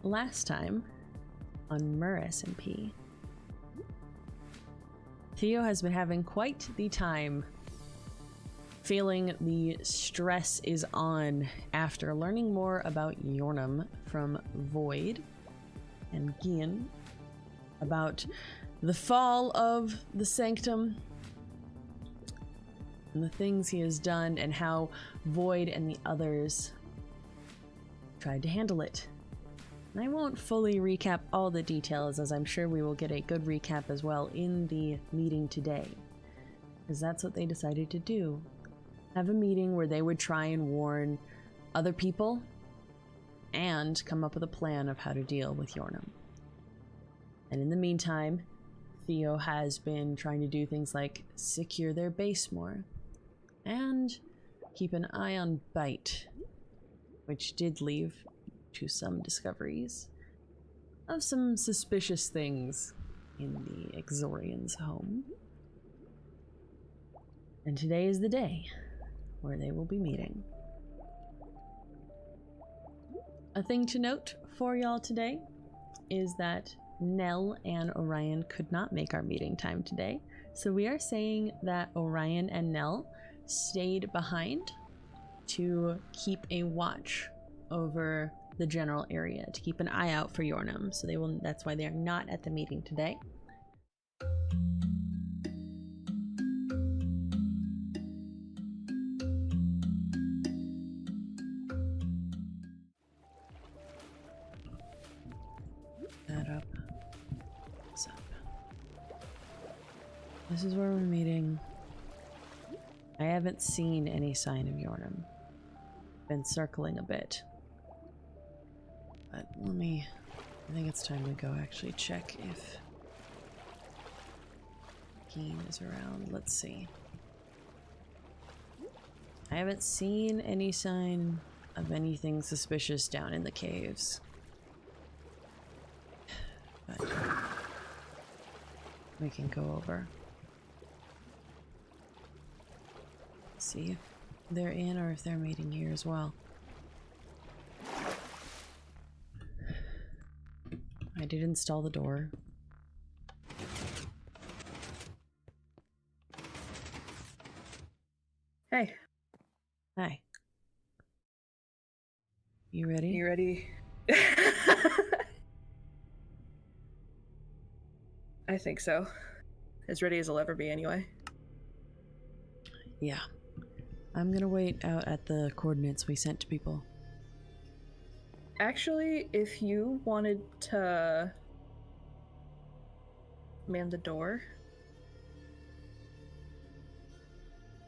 last time on MerSMP, Theo has been having quite the time, feeling the stress is on after learning more about Yhornum from Void and Gian, about the fall of the Sanctum, and the things he has done, and how Void and the others tried to handle it. And I won't fully recap all the details, as I'm sure we will get a good recap as well in the meeting today, because that's what they decided to do. Have a meeting where they would try and warn other people and come up with a plan of how to deal with Yhornum. And in the meantime, Theo has been trying to do things like secure their base more and keep an eye on Bite, which did lead to some discoveries of some suspicious things in the Exorian's home. And today is the day where they will be meeting. A thing to note for y'all today is that Nell and Orion could not make our meeting time today, so we are saying that Orion and Nell stayed behind to keep a watch over the general area, to keep an eye out for Yhornum. So that's why they are not at the meeting today. That up. What's up? This is where we're meeting. I haven't seen any sign of Yhornum. Been circling a bit. But I think it's time to go actually check if Keen is around. Let's see. I haven't seen any sign of anything suspicious down in the caves. But we can go over. See if they're in or if they're meeting here as well. I did install the door. Hey. Hi. You ready? You ready? I think so. As ready as I'll ever be anyway. Yeah. I'm gonna wait out at the coordinates we sent to people. Actually, if you wanted to man the door,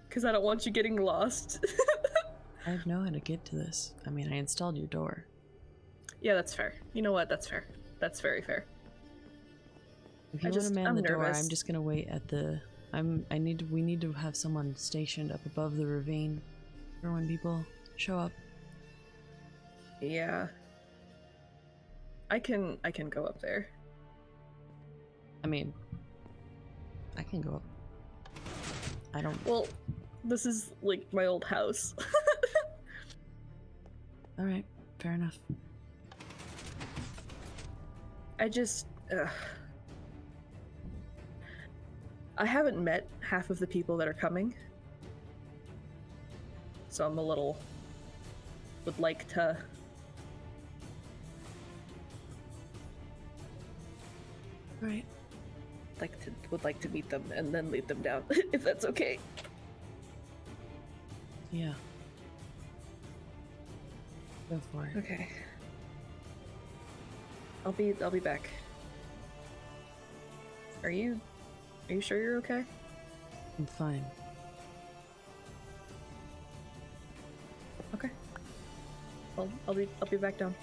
because I don't want you getting lost. I know how to get to this. I mean, I installed your door. Yeah, that's fair. You know what? That's fair. That's very fair. If you want to man I'm the door, nervous. I'm just gonna wait at the. We need to have someone stationed up above the ravine for when people show up. Yeah. I can go up there. I mean, I can go up. I don't. Well, this is like my old house. All right, fair enough. I just. I haven't met half of the people that are coming. So I'm a little. Would like to. Right. Would like to meet them and then lead them down, if that's okay. Yeah. Go for it. Okay. I'll be back. Are you sure you're okay? I'm fine. Okay. Well, I'll be back down.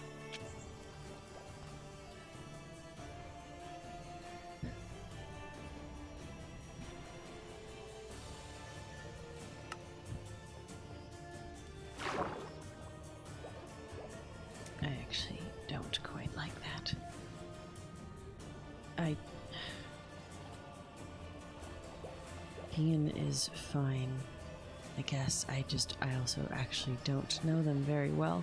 I actually don't quite like that. Ian is fine, I guess. I also actually don't know them very well.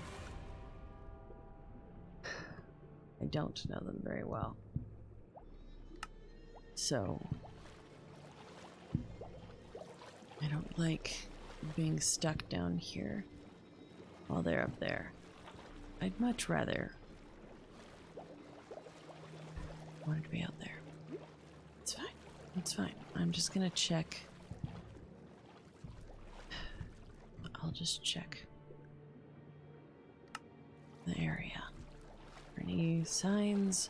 don't know them very well. So, I don't like being stuck down here while they're up there. I'd much rather wanted to be out there. It's fine. It's fine. I'm just gonna check. I'll just check the area for any signs.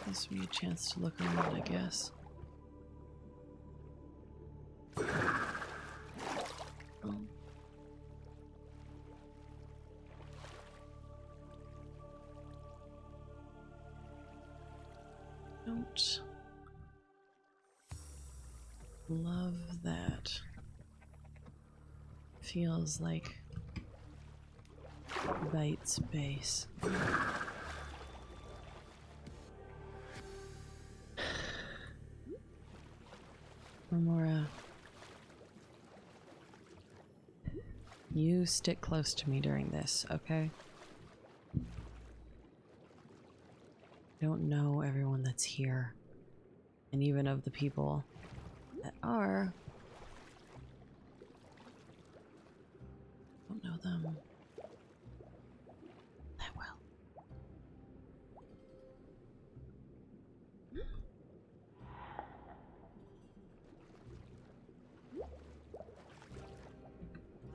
Gives me a chance to look around, I guess. Don't love that. Feels like bite space. Remora, you stick close to me during this, okay? I don't know everyone that's here, and even of the people that are, I don't know them that well.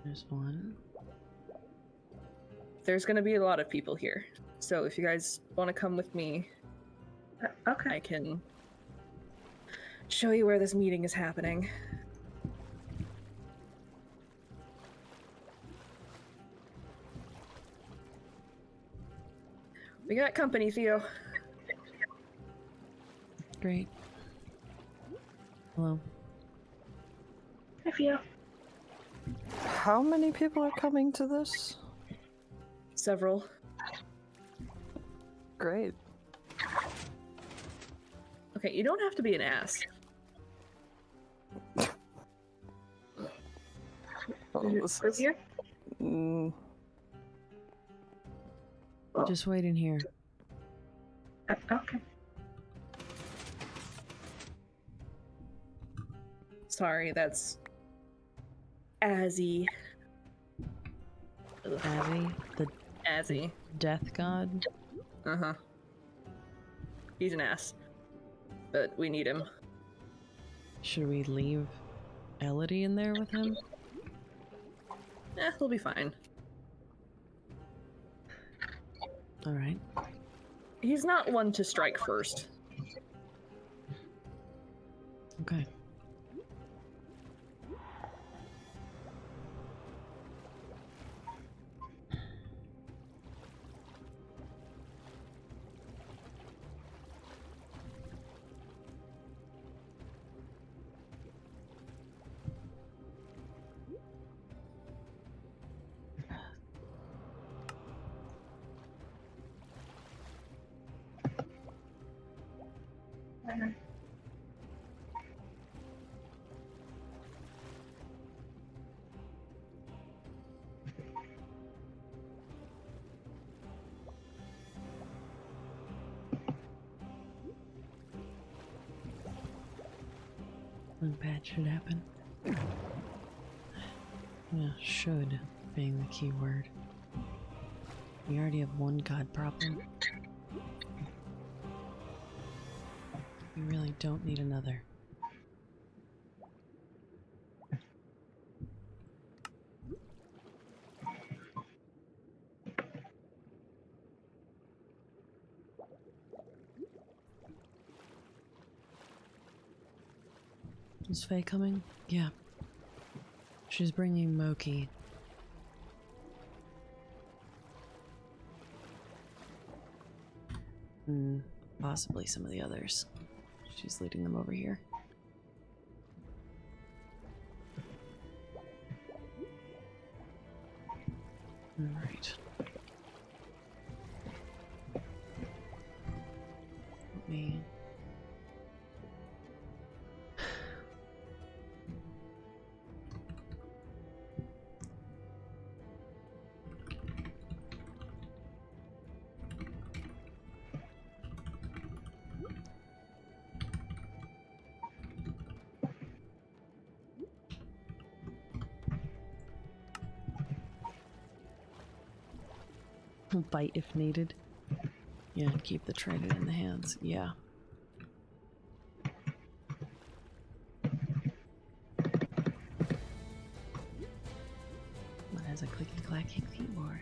There's one. There's gonna be a lot of people here, so if you guys want to come with me, Okay. I can show you where this meeting is happening. We got company, Theo. Great. Hello. Hi, Theo. How many people are coming to this? Several. Great. Okay, you don't have to be an ass. Oh, this We're is- here? Mm, Just wait in here. Okay. Sorry, that's Azzy. Ugh, Abby, the Azzy. death god. Uh-huh. He's an ass. But we need him. Should we leave Elodie in there with him? He'll be fine. Alright. He's not one to strike first. Okay. Nothing bad should happen. Yeah, should being the key word. We already have one god problem. We really don't need another. Is Faye coming? Yeah. She's bringing Moki. And possibly some of the others. She's leading them over here. Alright. Let me Bite if needed. Yeah, and keep the trident in the hands. Yeah. What has a clicky clacky keyboard?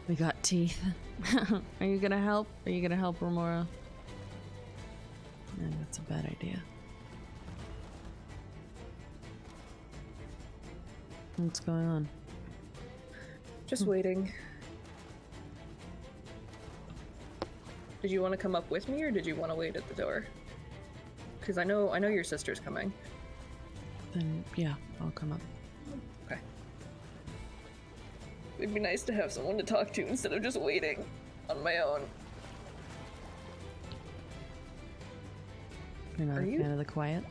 We got teeth. Are you gonna help? Are you gonna help, Remora? No, that's a bad idea. What's going on? Just waiting. Did you want to come up with me, or did you want to wait at the door? Because I know your sister's coming. Then, yeah, I'll come up. Okay. It'd be nice to have someone to talk to instead of just waiting on my own. You're not Are a you? fan of the quiet?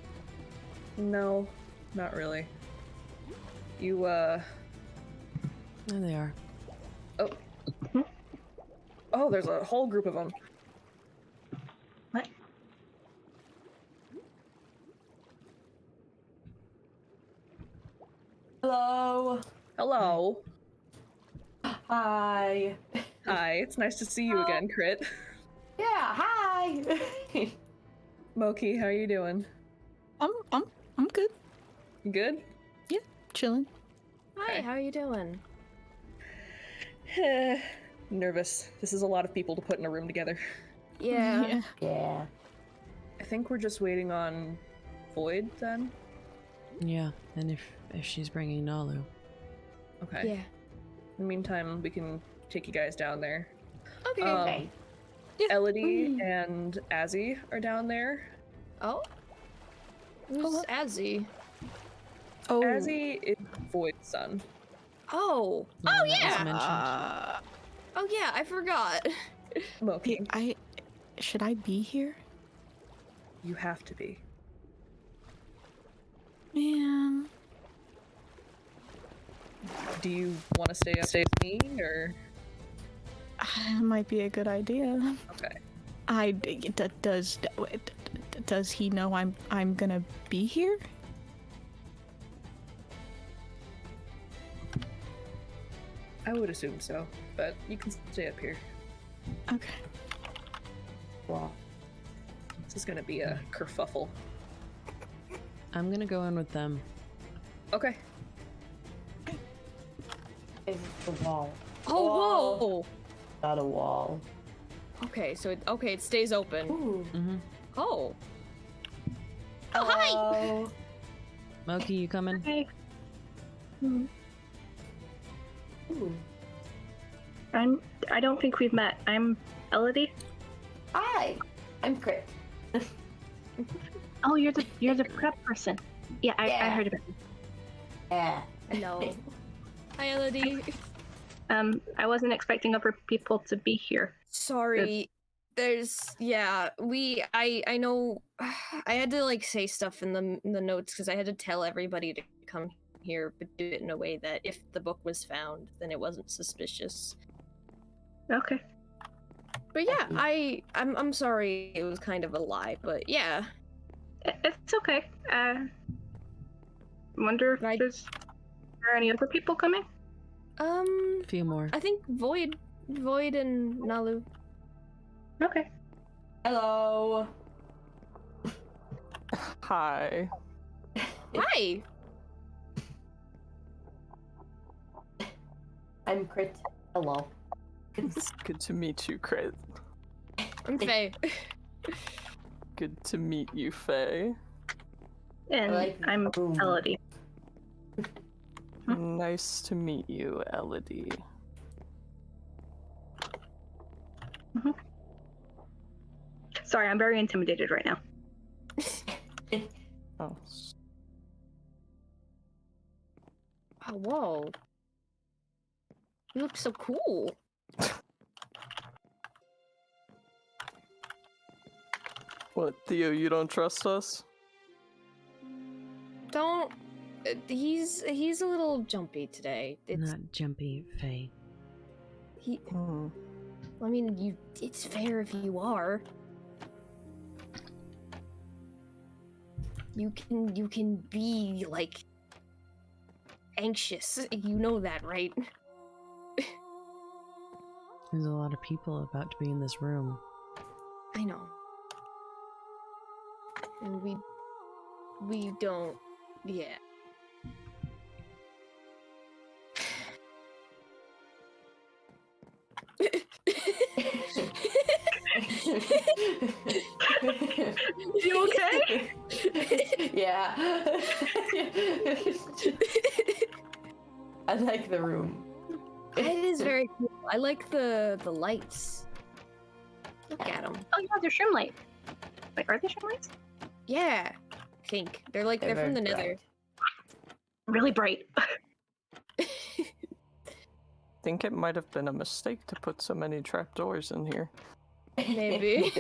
No, not really. You, There they are. Oh. Oh, there's a whole group of them. What? Hello. Hello. Hi. Hi, it's nice to see you again, Crit. Yeah, hi. Moki, how are you doing? I'm good. You good? Chilling. Hi, Okay. how are you doing? Nervous. This is a lot of people to put in a room together. Yeah. I think we're just waiting on Void then. Yeah, and if she's bringing Nalu. Okay. Yeah. In the meantime, we can take you guys down there. Okay. Elodie and Azzy are down there. Oh? Who's Azzy? Oh, Azzy is Void's son. Oh. Yeah, Oh, that was yeah. mentioned. Oh, yeah, I forgot. Moki, should I be here? you have to be. Man. Do you want to stay with me, or? That might be a good idea. Okay. Does he know I'm gonna be here? I would assume so, but you can stay up here. Okay. Wow. This is gonna be a kerfuffle. I'm gonna go in with them. Okay. It's the wall, Oh, whoa. not a wall. Okay, so it stays open. Ooh. Mm-hmm. Oh. Oh, hi. Hello. Moki, you coming? Hey. Ooh. I don't think we've met. I'm Elodie. Hi. I'm Crit. Oh, you're the prep person. Yeah, I Yeah. heard about it. Yeah. No. Hi, Elodie. I wasn't expecting other people to be here. Sorry. I know I had to like say stuff in the notes because I had to tell everybody to come here, but do it in a way that if the book was found, then it wasn't suspicious. Okay. But yeah, I'm sorry it was kind of a lie, but yeah. It's okay. Wonder if Right. there any other people coming? A few more. I think Void and Nalu. Okay. Hello. Hi. Hi. I'm Crit. Hello. It's good to meet you, Crit. I'm Faye. Good to meet you, Faye. And like I'm boom. Elodie. Nice to meet you, Elodie. Sorry, I'm very intimidated right now. Oh. Oh, whoa. You look so cool. What, Theo, you don't trust us? Don't. He's a little jumpy today. It's Not jumpy, Faye. he. Hmm. I mean, it's fair if you are. You can be like anxious. You know that, right? There's a lot of people about to be in this room. I know. And we don't. Yeah. You okay? Yeah. I like the room. It is very cool. I like the lights. Look at them. Oh, yeah, they're shroom light. Wait, are they shroom lights? Yeah, I think they're from very the Nether. bright. Really bright. I think it might have been a mistake to put so many trapdoors in here. Maybe.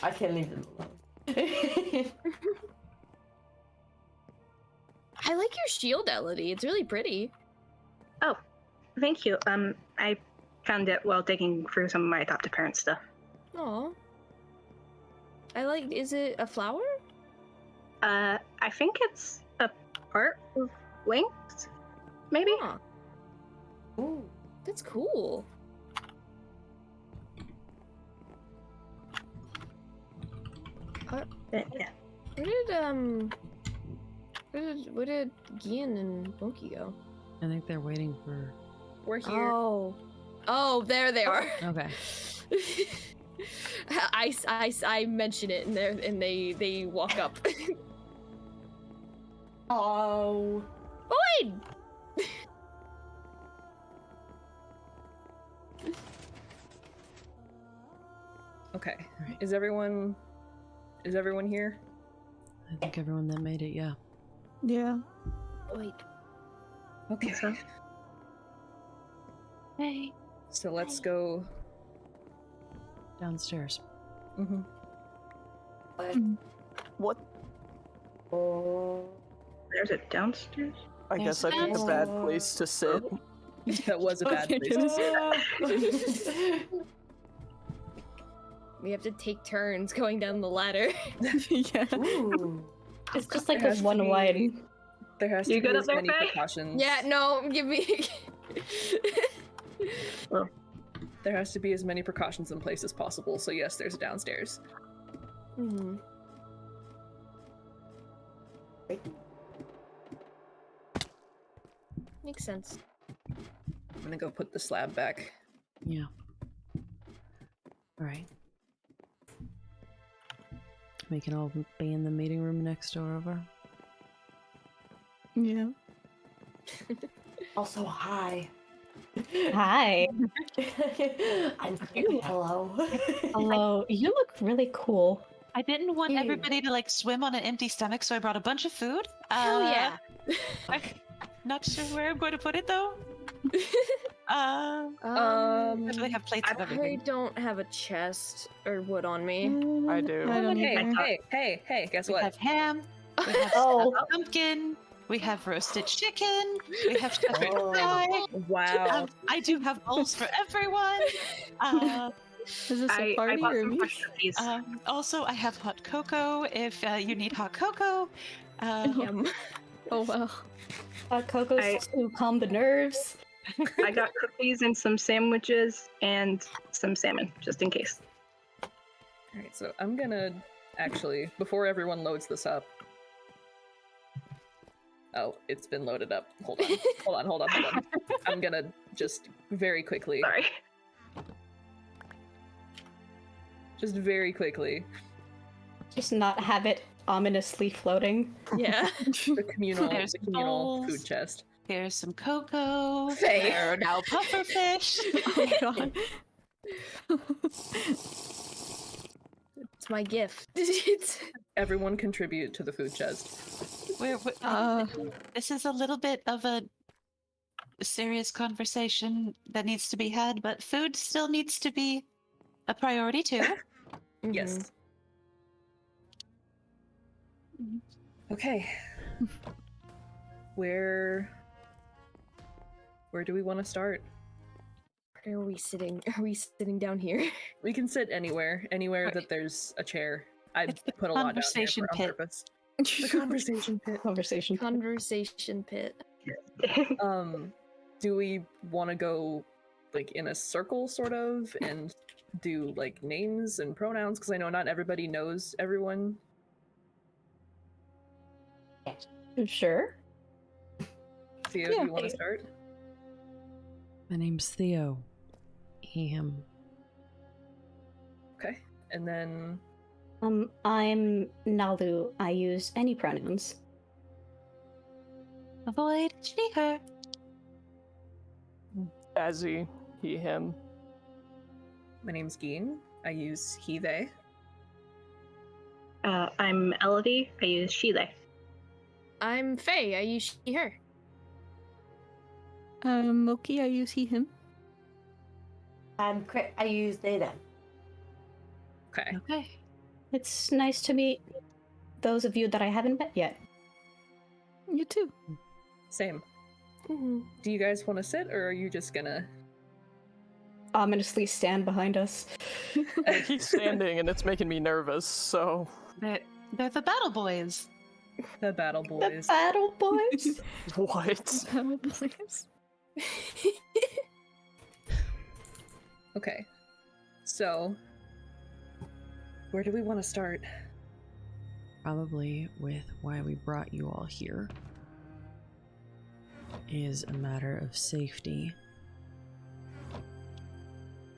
I can leave them alone. I like your shield, Elodie. It's really pretty. Oh, thank you. I found it while digging through some of my adopted parents' stuff. Aw. I like. Is it a flower? I think it's a part of wings, maybe? Huh. Ooh. That's cool. Yeah. Where did Gian and Monkey go? I think they're waiting for... We're here. Oh, there they are. Okay. I mention it and they walk up. Oh. Boyd! Okay. Alright. Is everyone here? I think everyone that made it, yeah. Yeah. Boyd. Okay. So, Hey. So let's go. Downstairs. Mm-hmm. What? Oh. there's a downstairs? I guess I picked a bad place to sit. That was a bad place. We have to take turns going down the ladder. Yeah. Ooh. It's just like There a has to one be- wide. There has You to be good up as there, many Faye? precautions. Yeah, no, give me. There has to be as many precautions in place as possible. So yes, there's a downstairs. Hmm. Makes sense. I'm gonna go put the slab back. Yeah. Alright. We can all be in the meeting room next door over. Yeah. Also, hi. Hi. I'm hello. Hello. You look really cool. I didn't want Ew. everybody to like swim on an empty stomach, so I brought a bunch of food. Hell yeah. I'm not sure where I'm going to put it though. Um, Do they have plates of I everything? don't have a chest or wood on me. I do. I don't hey, either. hey, guess We what? have ham. We have Oh. pumpkin. We have roasted chicken. We have shepherd Oh. pie. Wow. I do have bowls for everyone. Is this I a party bought or some me? fresh cookies. Also, I have hot cocoa if you need hot cocoa. Yum. Oh well. Coco's I- to calm the nerves. I got cookies and some sandwiches and some salmon, just in case. Alright, so I'm gonna actually, before everyone loads this up. Oh, it's been loaded up. Hold on. I'm gonna just very quickly, Sorry. Just not have it ominously floating. Yeah. the communal There's bowls. food chest. Here's some cocoa. Faye. There are now puffer fish. Oh god. It's my gift. It's... Everyone contribute to the food chest. This is a little bit of a serious conversation that needs to be had, but food still needs to be a priority too. Yes. Okay. Where do we want to start? Where are we sitting? Are we sitting down here? We can sit anywhere Right. that there's a chair. I It's the put a lot down there conversation on pit. purpose. The conversation pit. Conversation. Conversation pit. Do we want to go like in a circle sort of and do like names and pronouns? Because I know not everybody knows everyone. Sure. Theo, do you want to start? My name's Theo. He, him. Okay. And then I'm Nalu. I use any pronouns. Avoid she, her. Azzy, he, him. my name's Geen. I use he, they. I'm Elodie. I use she, they. I'm Faye. I use she, her. Moki, I use he, him. I'm Crit. I use they, them. Okay. Okay. It's nice to meet those of you that I haven't met yet. You too. Same. Mm-hmm. Do you guys want to sit, or are you just gonna? Ominously stand behind us. He's standing and it's making me nervous, so. They're the battle boys. The battle The boys. battle boys. What? Battle boys. Okay. So, where do we want to start? Probably with why we brought you all here is a matter of safety.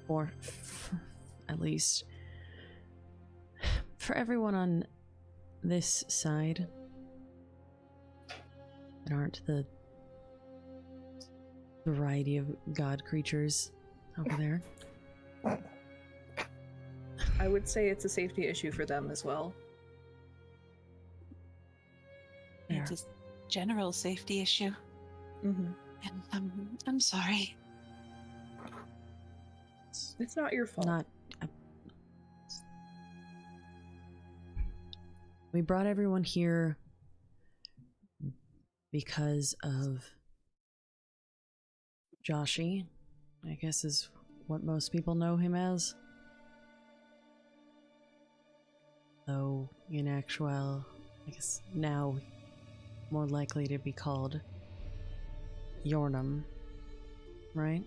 Or at least for everyone on this side that aren't the variety of god creatures over there. I would say it's a safety issue for them as well. It's a general safety issue. Mm-hmm. And I'm sorry. It's not your fault. Not. We brought everyone here because of Joshi, I guess is what most people know him as. Though, in actual, I guess now more likely to be called Yornum, right?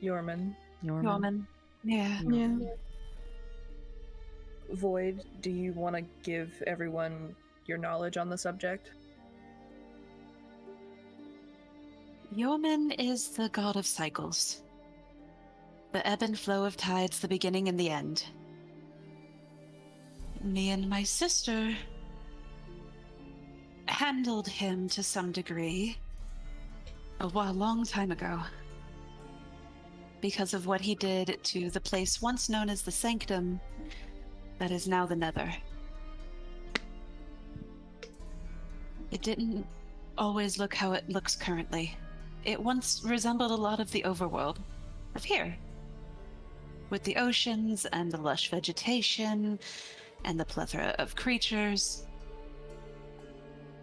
Yorman. Norman. Yeah. Yeah. Void, do you want to give everyone your knowledge on the subject? Yeoman is the god of cycles. The ebb and flow of tides, the beginning and the end. Me and my sister handled him to some degree a long time ago. Because of what he did to the place once known as the Sanctum, that is now the Nether. It didn't always look how it looks currently. It once resembled a lot of the overworld of here. With the oceans and the lush vegetation and the plethora of creatures.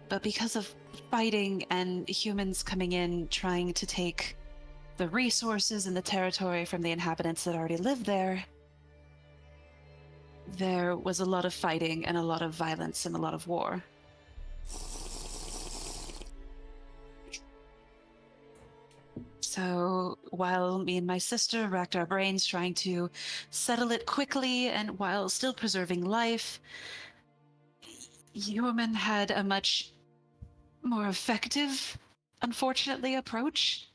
But because of fighting and humans coming in trying to take the resources and the territory from the inhabitants that already lived there, there was a lot of fighting and a lot of violence and a lot of war. So while me and my sister racked our brains trying to settle it quickly and while still preserving life, Yeoman had a much more effective, unfortunately, approach.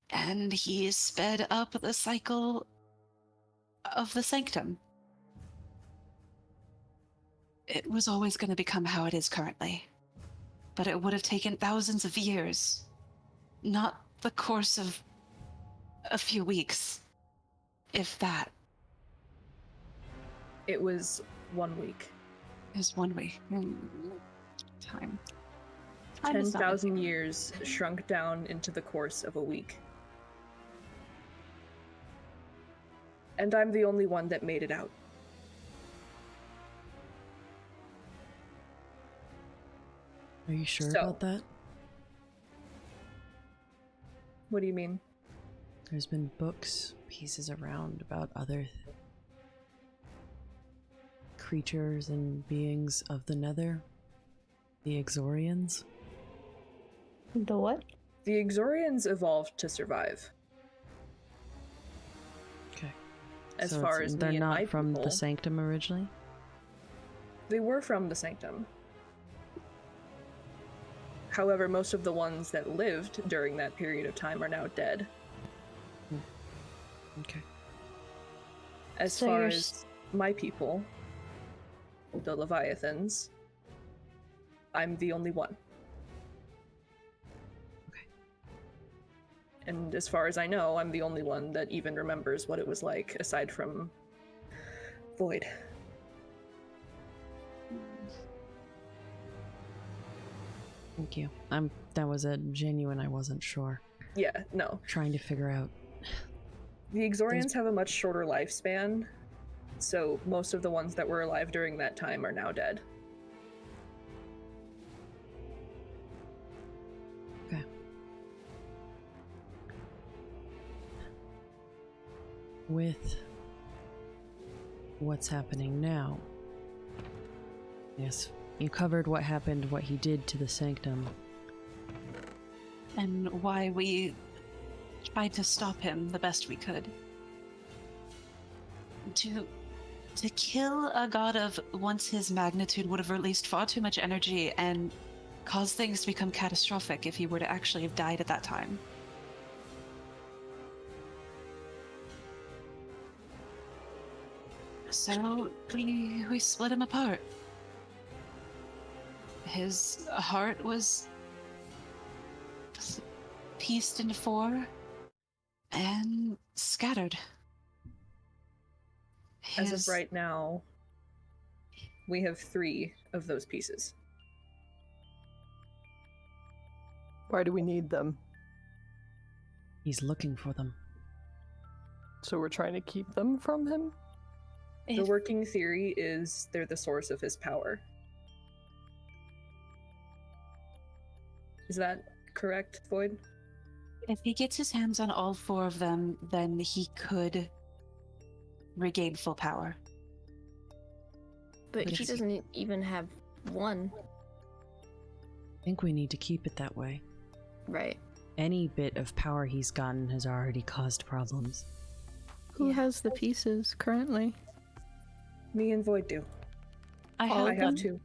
And he sped up the cycle of the Sanctum. It was always going to become how it is currently. But it would have taken thousands of years. Not the course of a few weeks, if that. It was 1 week. It was 1 week. Time. 10,000 years shrunk down into the course of a week. And I'm the only one that made it out. Are you sure So- about that? What do you mean? There's been books, pieces around about other creatures and beings of the Nether? The Exorians? The what? The Exorians evolved to survive. Okay. As So far as they're me and not my from people, the Sanctum originally? they were from the Sanctum. However, most of the ones that lived during that period of time are now dead. Okay. As So far you're as my people, the Leviathans, I'm the only one. Okay. And as far as I know, I'm the only one that even remembers what it was like, aside from Void. Thank you. That was a genuine, I wasn't sure. Yeah, no. Trying to figure out. The Exorians have a much shorter lifespan, so most of the ones that were alive during that time are now dead. Okay. With what's happening now. Yes, you covered what happened, what he did to the Sanctum. And why we tried to stop him the best we could. To kill a god of once his magnitude would have released far too much energy and caused things to become catastrophic if he were to actually have died at that time. So we split him apart. His heart was pieced into 4 and scattered. As of right now, we have 3 of those pieces. Why do we need them? He's looking for them. So we're trying to keep them from him? The working theory is they're the source of his power. Is that correct, Void? If he gets his hands on all 4 of them, then he could regain full power. But he Yes. doesn't even have one. I think we need to keep it that way. Right. Any bit of power he's gotten has already caused problems. Who has the pieces currently? Me and Void do. I All I have, of have them? 2.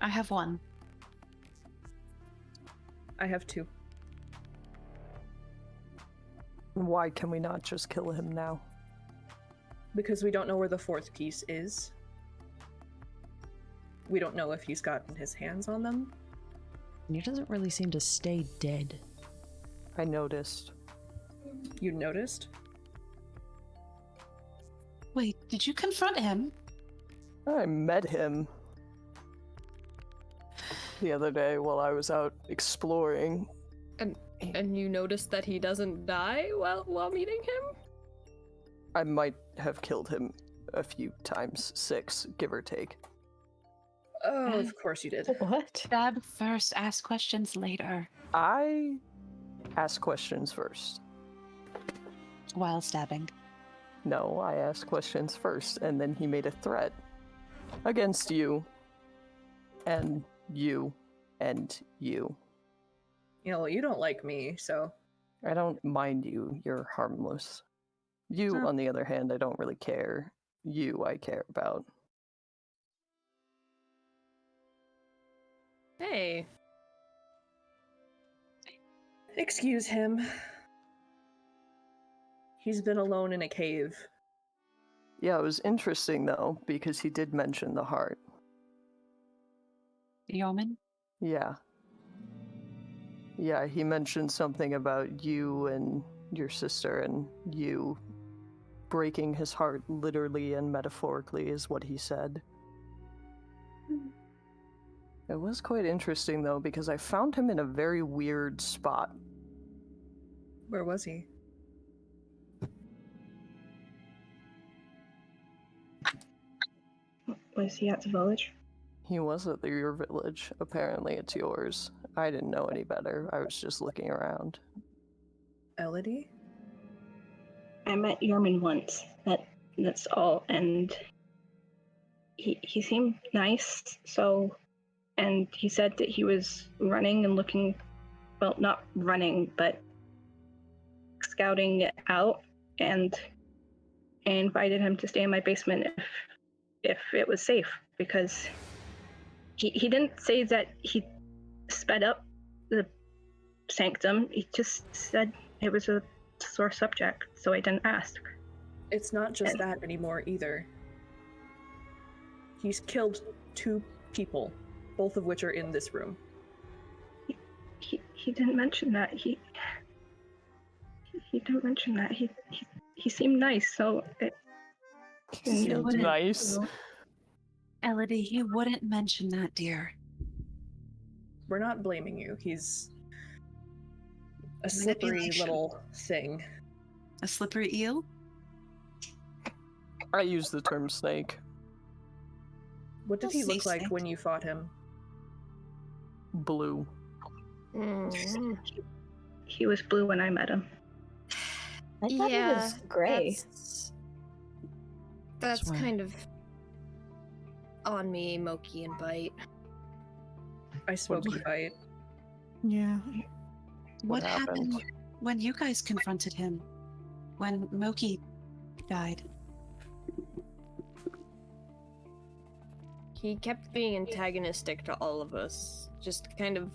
I have 1. I have 2. Why can we not just kill him now? Because we don't know where the 4th piece is. We don't know if he's gotten his hands on them. And he doesn't really seem to stay dead. I noticed. You noticed? Wait, did you confront him? I met him the other day while I was out exploring. And you noticed that he doesn't die while meeting him? I might have killed him a few times, 6, give or take. Oh, of course you did. What? Stab first, ask questions later. I ask questions first. While stabbing. No, I asked questions first, and then he made a threat against you, and you, and you. You know, you don't like me, so... I don't mind you, you're harmless. You, Huh. on the other hand, I don't really care. You, I care about. Hey. Excuse him. He's been alone in a cave. Yeah, it was interesting, though, because he did mention the heart. Yeoman? Yeah. Yeah, he mentioned something about you and your sister, and you breaking his heart literally and metaphorically is what he said. It was quite interesting, though, because I found him in a very weird spot. Where was he? Was he at the village? He was at your village. Apparently it's yours. I didn't know any better. I was just looking around. Elodie? I met Yorman once. That's all, and he seemed nice. So, and he said that he was running and looking, well, not running, but scouting it out, and I invited him to stay in my basement if it was safe, because he didn't say that he sped up the sanctum. He just said it was a sore subject, so I didn't ask. It's not just that anymore either. He's killed 2 people, both of which are in this room. He didn't mention that. He didn't mention that. He seemed nice, so Seemed nice. Elodie, he wouldn't mention that, dear. We're not blaming you. He's a slippery little thing. A slippery eel? I use the term snake. What did he look like when you fought him? Blue. He was blue when I met him. I thought he was gray. That's kind of on me, Moki and Bite. I Smokey Bite. Yeah. What happened when you guys confronted him? When Moki died? He kept being antagonistic to all of us, just kind of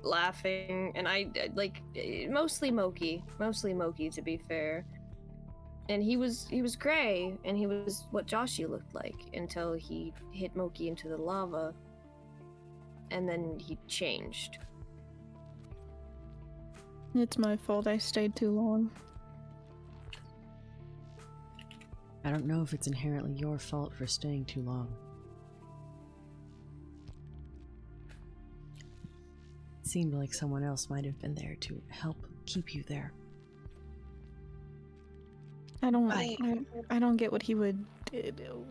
laughing, and I like mostly Moki to be fair. And he was gray, and he was what Joshi looked like until he hit Moki into the lava, and then he changed. It's my fault I stayed too long. I don't know if it's inherently your fault for staying too long. It seemed like someone else might have been there to help keep you there. I don't get what he would.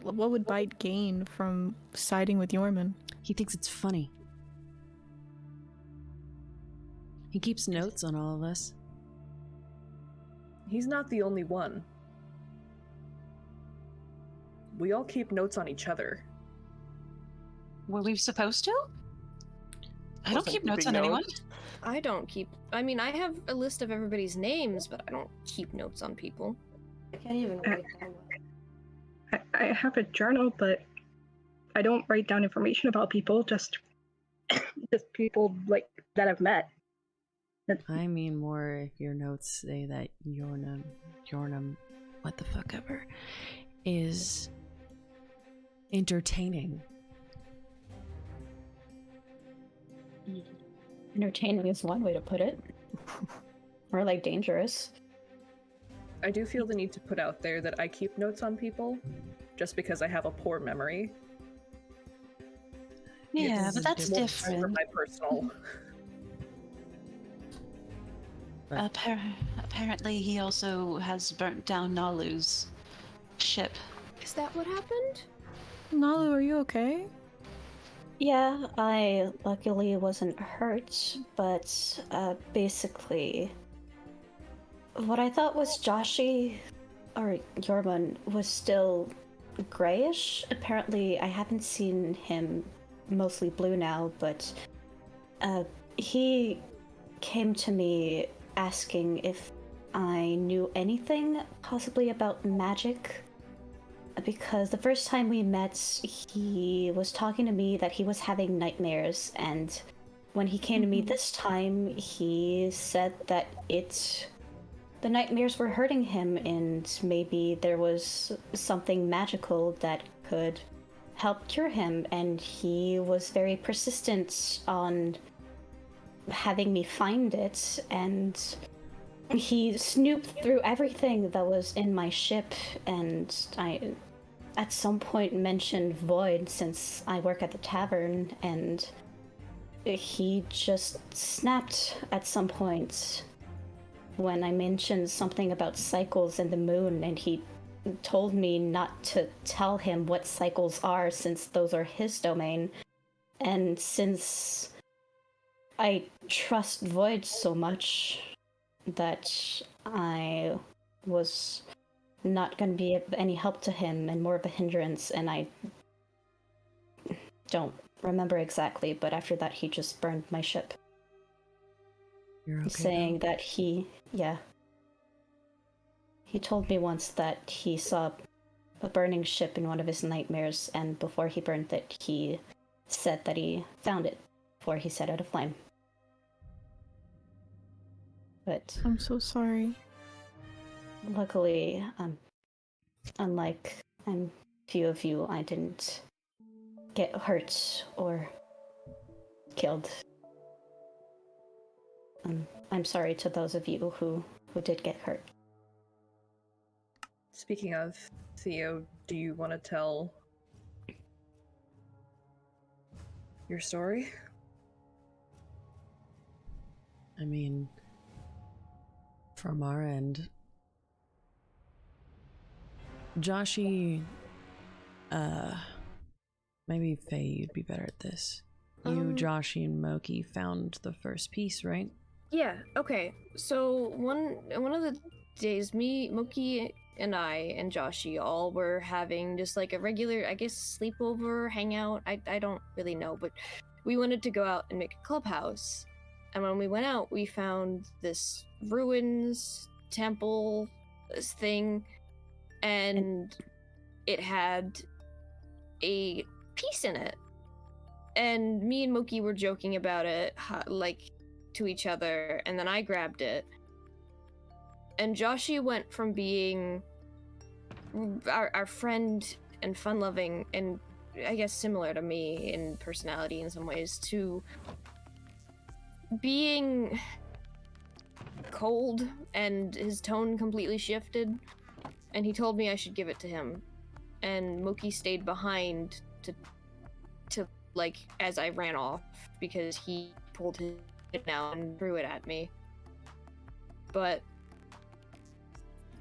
What would Bite gain from siding with Yorman? He thinks it's funny. He keeps notes on all of us. He's not the only one. We all keep notes on each other. Were we supposed to? I don't Wasn't keep notes on keeping anyone. notes. I don't keep. I mean, I have a list of everybody's names, but I don't keep notes on people. I can't even write down. I have a journal, but I don't write down information about people. Just people like that I've met. I mean more if your notes say that Yornum, what the fuck ever, is entertaining. Entertaining is one way to put it. Or like dangerous. I do feel the need to put out there that I keep notes on people, just because I have a poor memory. Yeah, It's but that's more different. For my personal. Apparently, he also has burnt down Nalu's ship. Is that what happened? Nalu, are you okay? Yeah, I luckily wasn't hurt, but basically, what I thought was Joshi, or Yorman, was still grayish. Apparently, I haven't seen him mostly blue now, but he came to me asking if I knew anything possibly about magic. Because the first time we met, he was talking to me that he was having nightmares, and when he came to me this time, he said that the nightmares were hurting him, and maybe there was something magical that could help cure him, and he was very persistent on having me find it, and he snooped through everything that was in my ship, and I at some point mentioned Void since I work at the tavern, and he just snapped at some point when I mentioned something about cycles and the moon, and he told me not to tell him what cycles are since those are his domain. And since I trust Void so much that I was not going to be of any help to him and more of a hindrance, and I don't remember exactly, but after that he just burned my ship. You're okay, He's saying though? that he told me once that he saw a burning ship in one of his nightmares, and before he burned it, he said that he found it before he set out a flame. But I'm so sorry. luckily, unlike few of you, I didn't get hurt or killed. I'm sorry to those of you who did get hurt. Speaking of, Theo, do you want to tell your story? I mean, from our end, Joshi, maybe Faye, you'd be better at this. You, Joshi, and Moki found the first piece, right? Yeah, okay. So one of the days, me, Moki, and I, and Joshi all were having just like a regular, I guess, sleepover, hangout. I don't really know, but we wanted to go out and make a clubhouse. And when we went out, we found this ruins, temple, this thing, and it had a piece in it. And me and Moki were joking about it, like, to each other, and then I grabbed it. And Joshi went from being our friend and fun-loving, and I guess similar to me in personality in some ways, to being cold, and his tone completely shifted, and he told me I should give it to him. And Moki stayed behind to like, as I ran off, because he pulled his it now and threw it at me. But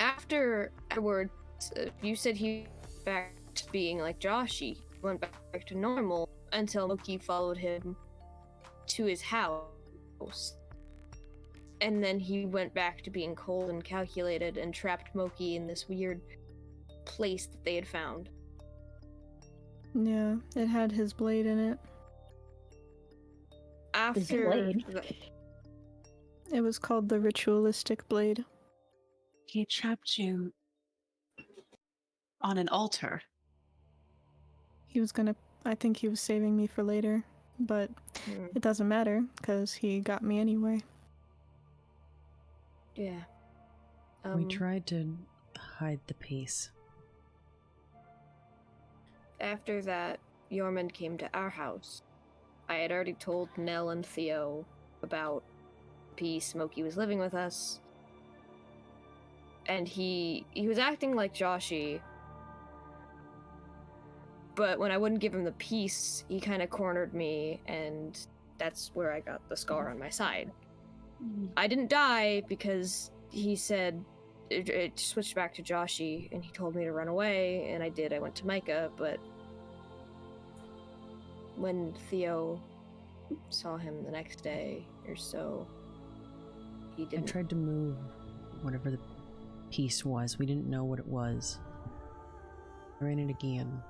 afterwards, you said he went back to being like Joshi, went back to normal until Moki followed him to his house. And then he went back to being cold and calculated and trapped Moki in this weird place that they had found. Yeah, it had his blade in it. After blade? It was called the ritualistic blade. He trapped you on an altar. I think he was saving me for later, but it doesn't matter, because he got me anyway. Yeah. We tried to hide the piece. After that, Yormund came to our house. I had already told Nell and Theo about the piece. Moki was living with us. And he was acting like Joshi. But when I wouldn't give him the piece, he kind of cornered me, and that's where I got the scar on my side. I didn't die because he said it switched back to Joshi, and he told me to run away, and I did. I went to Micah, but when Theo saw him the next day or so, he didn't. I tried to move whatever the piece was. We didn't know what it was. I ran it again.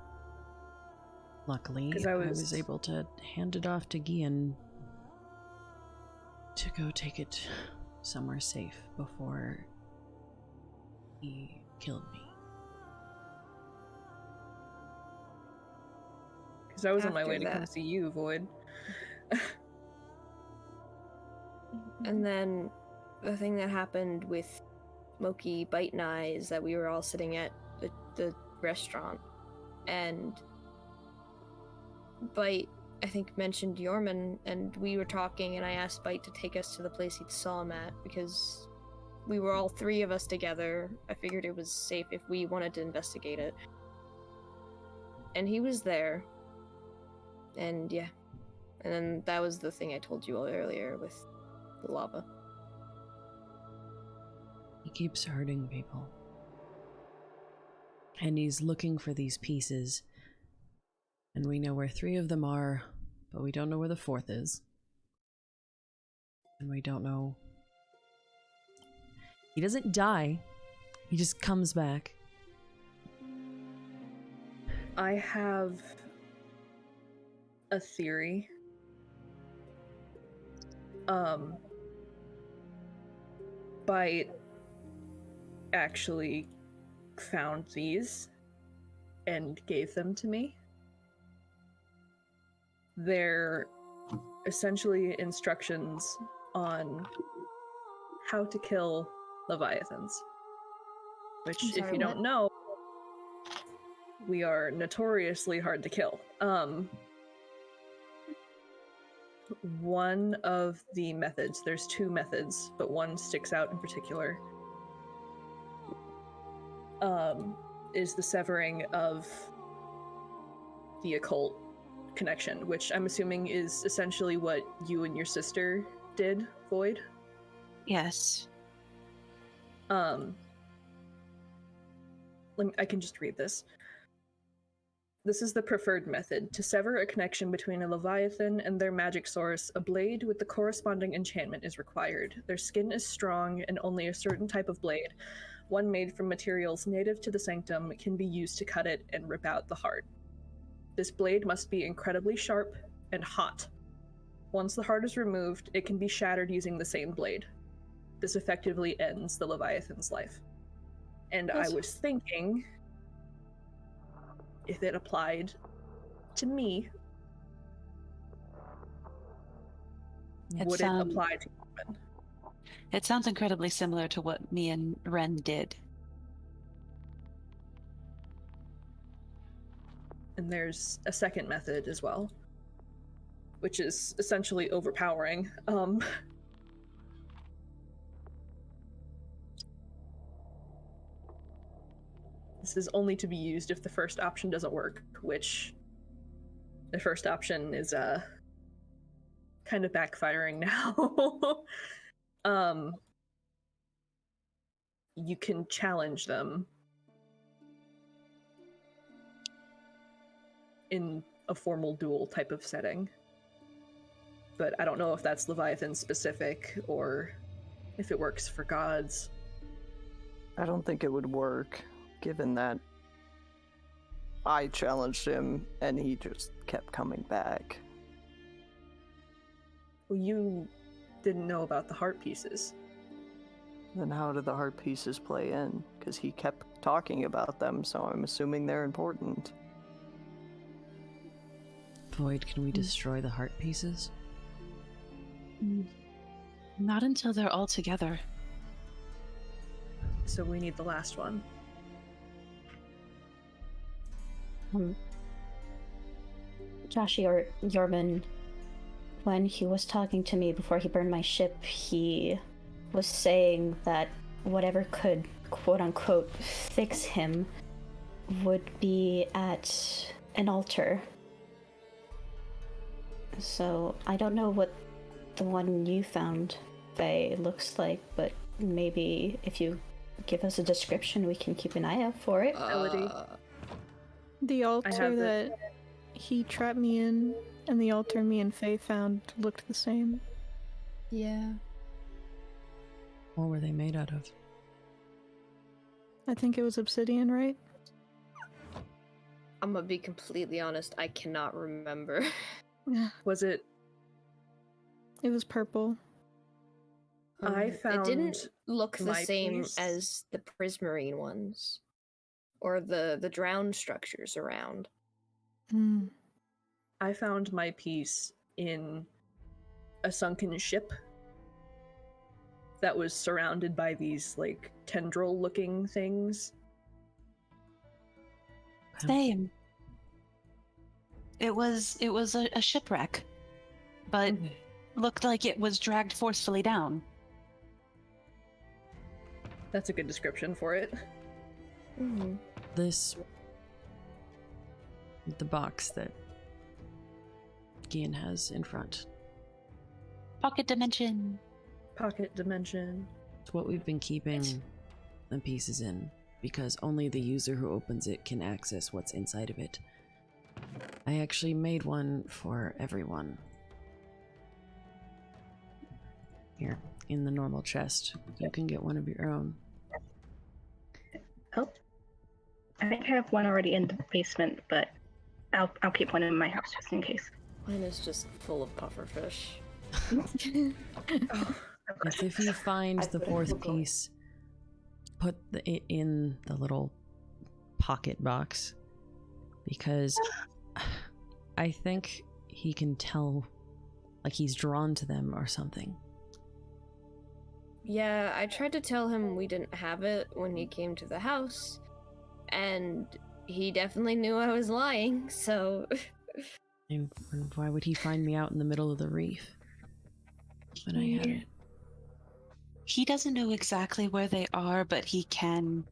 Luckily, I was able to hand it off to Gian to go take it somewhere safe before he killed me. Because I was on my way to come see you, Void. And then the thing that happened with Moki, Bite, and I is that we were all sitting at the restaurant, and Bite, I think, mentioned Yorman, and we were talking, and I asked Bite to take us to the place he saw him at, because we were all three of us together. I figured it was safe if we wanted to investigate it. And he was there. And yeah. And then that was the thing I told you all earlier with the lava. He keeps hurting people. And he's looking for these pieces. And we know where 3 of them are, but we don't know where the 4th is. And we don't know... He doesn't die. He just comes back. I have a theory. Bite actually found these and gave them to me. They're essentially instructions on how to kill leviathans. Which, I'm sorry, if you don't know, we are notoriously hard to kill. One of the methods, there's two methods, but one sticks out in particular, is the severing of the occult connection, which I'm assuming is essentially what you and your sister did, Void. Yes. I can just read this. This is the preferred method. To sever a connection between a leviathan and their magic source, a blade with the corresponding enchantment is required. Their skin is strong, and only a certain type of blade, one made from materials native to the sanctum, can be used to cut it and rip out the heart. This blade must be incredibly sharp and hot. Once the heart is removed, it can be shattered using the same blade. This effectively ends the leviathan's life. And I was thinking, if it applied to me, would it apply to human? It sounds incredibly similar to what me and Ren did. And there's a second method as well, which is essentially overpowering. This is only to be used if the first option doesn't work, which the first option is kind of backfiring now. You can challenge them in a formal duel type of setting. But I don't know if that's Leviathan specific or if it works for gods. I don't think it would work, given that I challenged him and he just kept coming back. Well, you didn't know about the heart pieces. Then how did the heart pieces play in? Because he kept talking about them, so I'm assuming they're important. Void, can we destroy the heart pieces? Not until they're all together. So we need the last one. Joshi or Yorman, when he was talking to me before he burned my ship, he was saying that whatever could, quote-unquote, fix him would be at an altar. So I don't know what the one you found, Faye, looks like, but maybe if you give us a description, we can keep an eye out for it. The altar that he trapped me in and the altar me and Faye found looked the same. Yeah. What were they made out of? I think it was obsidian, right? I'm gonna be completely honest, I cannot remember. Was it? It was purple. I found it didn't look the my same piece. as the prismarine ones. Or the drowned structures around. I found my piece in a sunken ship that was surrounded by these, like, tendril-looking things. Same. It was a shipwreck, but looked like it was dragged forcefully down. That's a good description for it. This... the box that Gian has in front. Pocket dimension. Pocket dimension. It's what we've been keeping the pieces in, because only the user who opens it can access what's inside of it. I actually made one for everyone. Here, in the normal chest. You can get one of your own. Oh, I think I have one already in the basement, but I'll keep one in my house just in case. Mine is just full of pufferfish. Yes, if you find I the put a fourth hook on it. piece, put it in the little pocket box, because I think he can tell, like he's drawn to them or something. Yeah, I tried to tell him we didn't have it when he came to the house, and he definitely knew I was lying, so... And why would he find me out in the middle of the reef when I had it? He doesn't know exactly where they are, but he can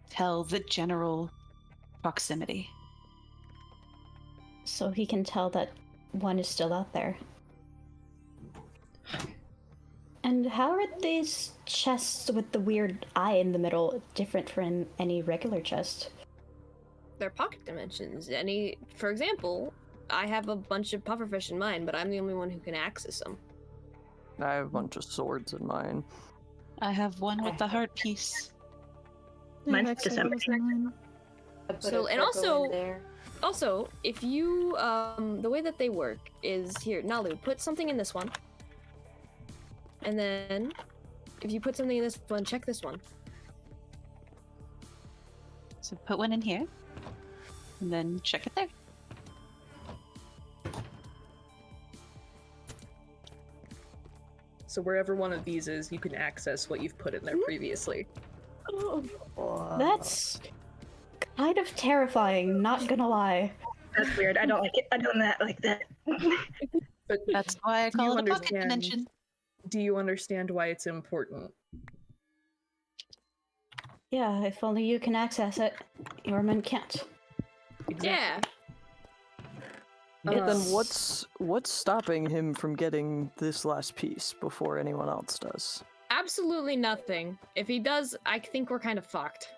tell the general proximity. So he can tell that one is still out there. And how are these chests with the weird eye in the middle different from any regular chest? They're pocket dimensions. For example, I have a bunch of pufferfish in mine, but I'm the only one who can access them. I have a bunch of swords in mine. I have one with the heart piece. Mine's I've December. extra in mine. I put So, a and Coco also- in there. Also, if you, the way that they work is here, Nalu, put something in this one. And then, if you put something in this one, check this one. So put one in here, and then check it there. So wherever one of these is, you can access what you've put in there previously. Whoa. That's kind of terrifying, not gonna lie. That's weird. I don't like it. I don't like that. But That's why I Do you call it a pocket understand- dimension. do you understand why it's important? Yeah, if only you can access it, Yorman can't. Yeah. Then what's stopping him from getting this last piece before anyone else does? Absolutely nothing. If he does, I think we're kind of fucked.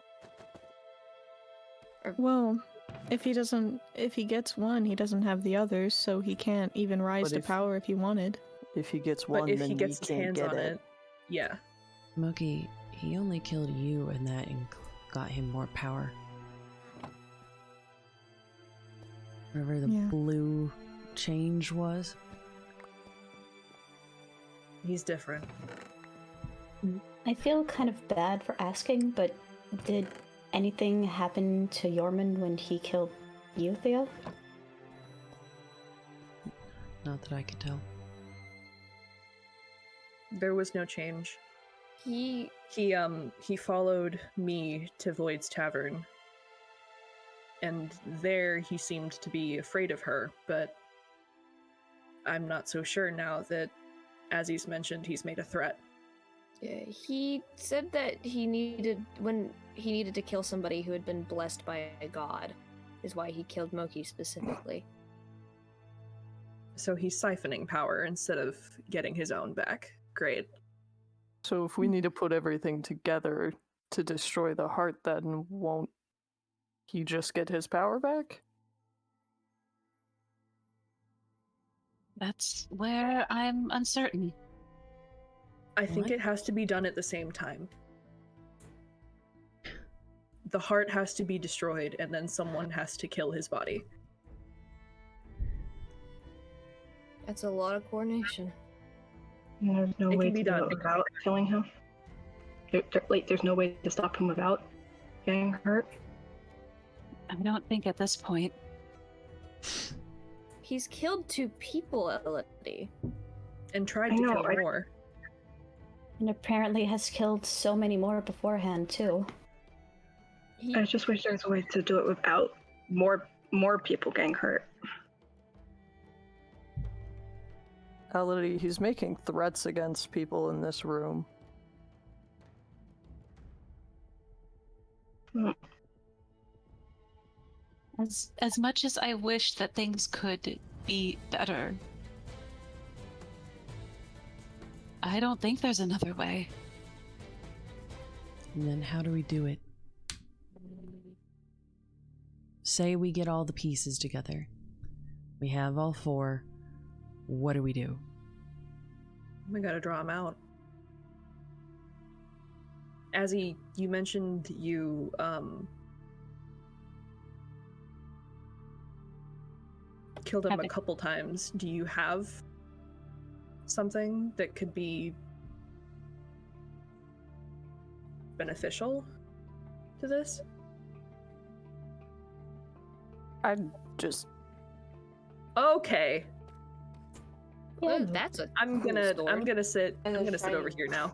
Well, if he gets one, he doesn't have the others, so he can't even rise But to if- power if he wanted. If he gets But one, if then he gets his can't hands get on it. it, yeah. Moki, he only killed you and that got him more power. Whatever the Yeah. blue change was. He's different. I feel kind of bad for asking, but did anything happen to Yorman when he killed you, Theo? Not that I could tell. There was no change. He He followed me to Void's Tavern. And there he seemed to be afraid of her, but I'm not so sure now that, as he's mentioned, he's made a threat. Yeah, he said that when he needed to kill somebody who had been blessed by a god, is why he killed Moki specifically. So he's siphoning power instead of getting his own back. Great. So if we need to put everything together to destroy the heart, then won't he just get his power back? That's where I'm uncertain. I think What? it has to be done at the same time. The heart has to be destroyed, and then someone has to kill his body. That's a lot of coordination. And there's no It way can be to do done. it without killing him. There's no way to stop him without getting hurt. I don't think at this point. He's killed 2 people already. And tried I to know, kill right? more. And apparently has killed so many more beforehand, too. He, I just wish there was a way to do it without more people getting hurt. Ality, he's making threats against people in this room. As much as I wish that things could be better, I don't think there's another way. And then how do we do it? Say we get all the pieces together. We have all 4. What do we do? We gotta draw him out. Azzy, you mentioned you, killed him Have a it- couple times. Do you have something that could be beneficial to this? I just Okay. Ooh, that's a I'm cool gonna sword. sit And I'm it's gonna sit over shiny. here now.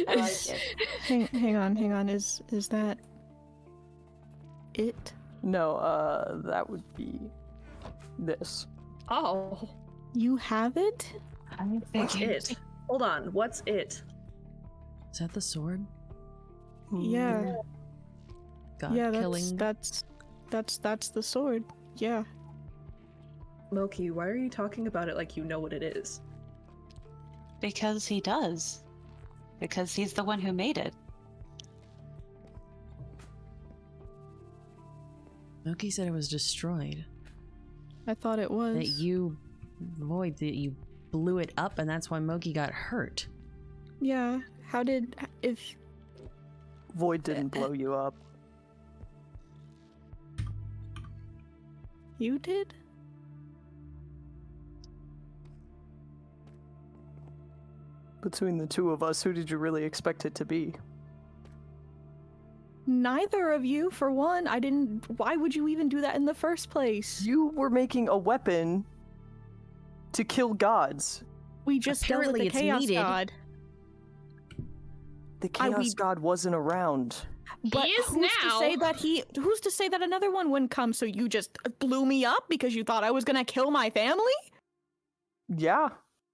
I like it. Hang on. Is that it? no. That would be this. Oh. You have it? I'm What's thinking. it? Hold on, what's it? Is that the sword? Yeah. God Yeah, killing. that's the sword. Yeah. Moki, why are you talking about it like you know what it is? Because he does. Because he's the one who made it. Moki said it was destroyed. I thought it was. That you, Void, that you blew it up, and that's why Moki got hurt. Yeah. How did if Void didn't blow you up. you did? Between the two of us, who did you really expect it to be? Neither of you, for one. I didn't. Why would you even do that in the first place? You were making a weapon to kill gods. We just dealt with Apparently the it's chaos needed. god. The chaos we- god wasn't around. But He is who's to now. say that who's to say that another one wouldn't come? So you just blew me up because you thought I was gonna kill my family? Yeah.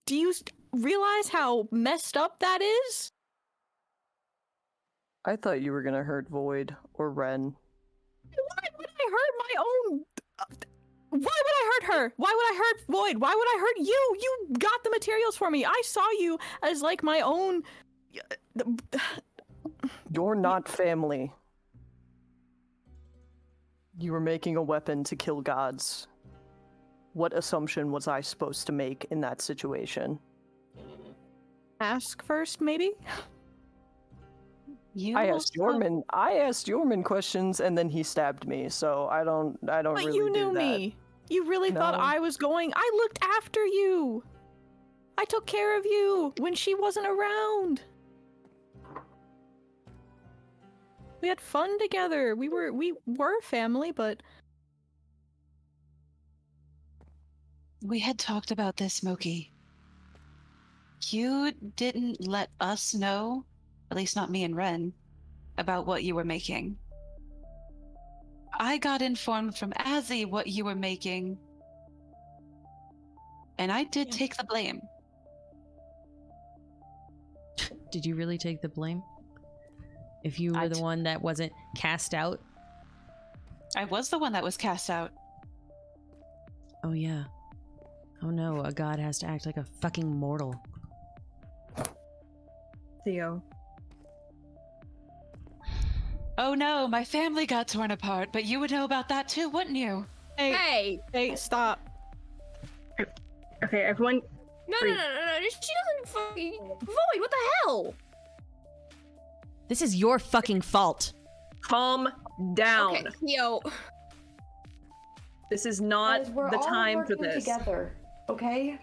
Do you realize how messed up that is? I thought you were gonna hurt Void or Ren. Why would I hurt my own? Why would I hurt her? Why would I hurt Void? Why would I hurt you? You got the materials for me. I saw you as like my own. You're not family. You were making a weapon to kill gods. What assumption was I supposed to make in that situation? Ask first, maybe. You I asked also- Yorman questions, and then he stabbed me. So I don't But really you do knew that. me. You really thought No. I was going. I looked after you. I took care of you when she wasn't around. We had fun together. We were family, but We had talked about this, Moki. You didn't let us know, at least not me and Ren, about what you were making. I got informed from Azzy what you were making, and I did take the blame. Did you really take the blame? If you were the one that wasn't cast out? I was the one that was cast out. Oh yeah. Oh no, a god has to act like a fucking mortal. Theo. Oh no, my family got torn apart, but you would know about that too, wouldn't you? Hey! hey, stop. Okay, everyone. No, no, no, no, no. She doesn't fucking. Void, what the hell? This is your fucking fault. Calm down. Okay, Theo. This is not Guys, we're the all time for working this. together, okay?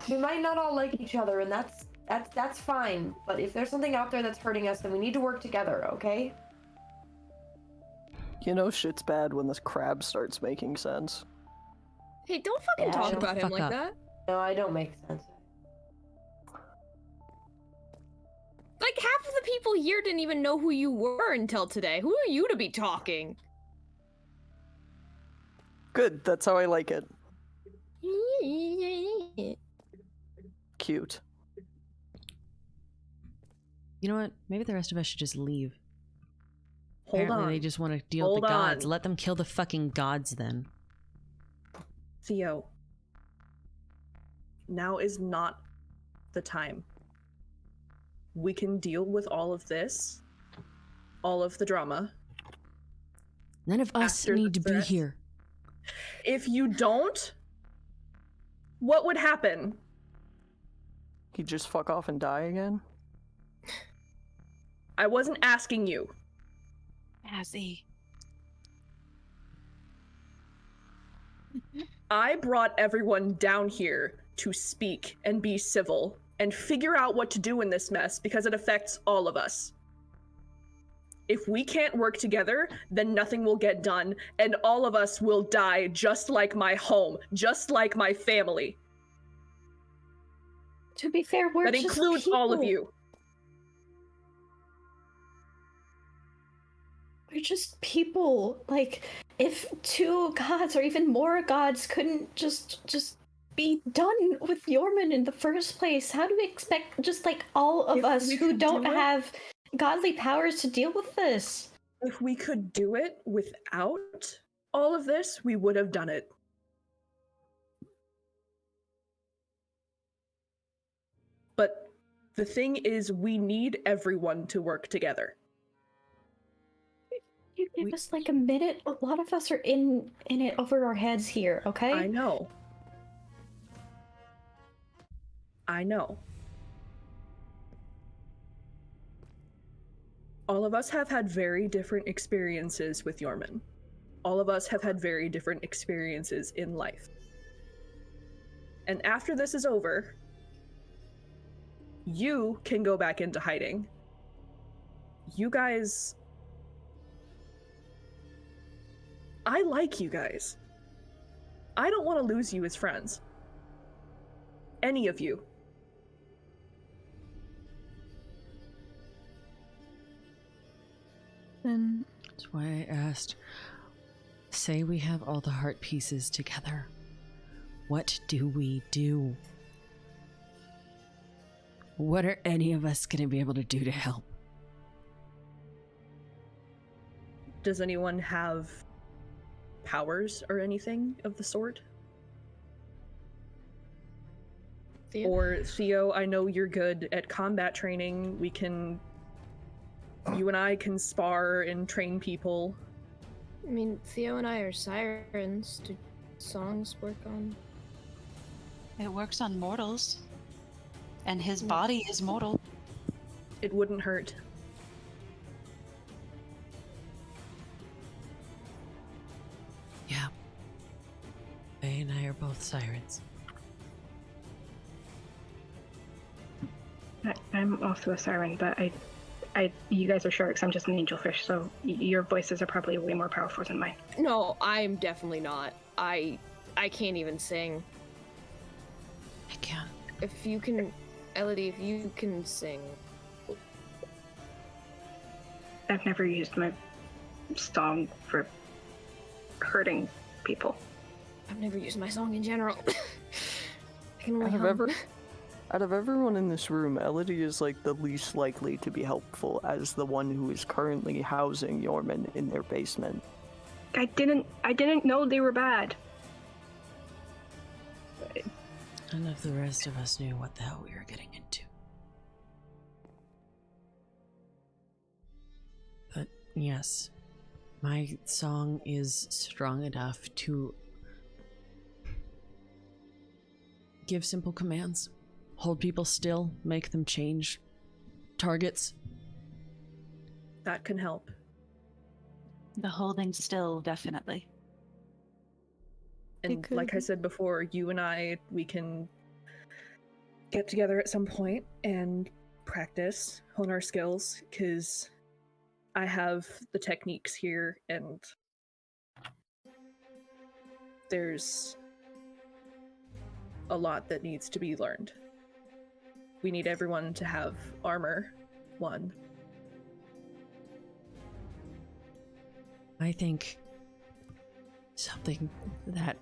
We might not all like each other, and that's fine. But if there's something out there that's hurting us, then we need to work together, okay? You know shit's bad when this crab starts making sense. Hey, don't fucking Yeah, talk shut about the him fuck like up. that. No, I don't make sense. Like, half of the people here didn't even know who you were until today. Who are you to be talking? Good, that's how I like it. Cute. You know what? Maybe the rest of us should just leave. Hold Apparently on. they just want to deal with Hold the gods. on. Let them kill the fucking gods then. Theo. Now is not the time. We can deal with all of this, all of the drama. None of us After the need to be threat. here. If you don't, what would happen? He'd just fuck off and die again? I wasn't asking you. Azzy. I brought everyone down here to speak and be civil and figure out what to do in this mess because it affects all of us. If we can't work together, then nothing will get done, and all of us will die just like my home, just like my family. To be fair, we're That just includes all of people. you. We're just people. Like, if 2 gods or even more gods couldn't just be done with Yorman in the first place, how do we expect just like all of If us we who could don't do it- have godly powers to deal with this? If we could do it without all of this, we would have done it. But the thing is, we need everyone to work together. You give us like a minute. A lot of us are in it over our heads here, okay? I know. I know. All of us have had very different experiences with Yorman. All of us have had very different experiences in life. And after this is over, you can go back into hiding. You guys... I like you guys. I don't want to lose you as friends. Any of you. Then That's why I asked. Say we have all the heart pieces together. What do we do? What are any of us going to be able to do to help? Does anyone have powers or anything of the sort? Theo? Or Theo, I know you're good at combat training. You and I can spar and train people. I mean, Theo and I are sirens. Do songs work on? It works on mortals. And his body is mortal. It wouldn't hurt. Yeah. Faye and I are both sirens. I'm also a siren, but you guys are sharks. I'm just an angelfish, so your voices are probably way more powerful than mine. No, I'm definitely not. I can't even sing. I can. If you can, Elodie, if you can sing. I've never used my song for hurting people. I've never used my song in general. I can only Out of everyone in this room, Elodie is like the least likely to be helpful as the one who is currently housing Yorman in their basement. I didn't know they were bad. None of the rest of us knew what the hell we were getting into. But yes, my song is strong enough to give simple commands. Hold people still, make them change targets. That can help. The holding still, definitely. And like I said before, you and I, we can get together at some point and practice, hone our skills, because I have the techniques here, and there's a lot that needs to be learned. We need everyone to have armor, 1. I think something that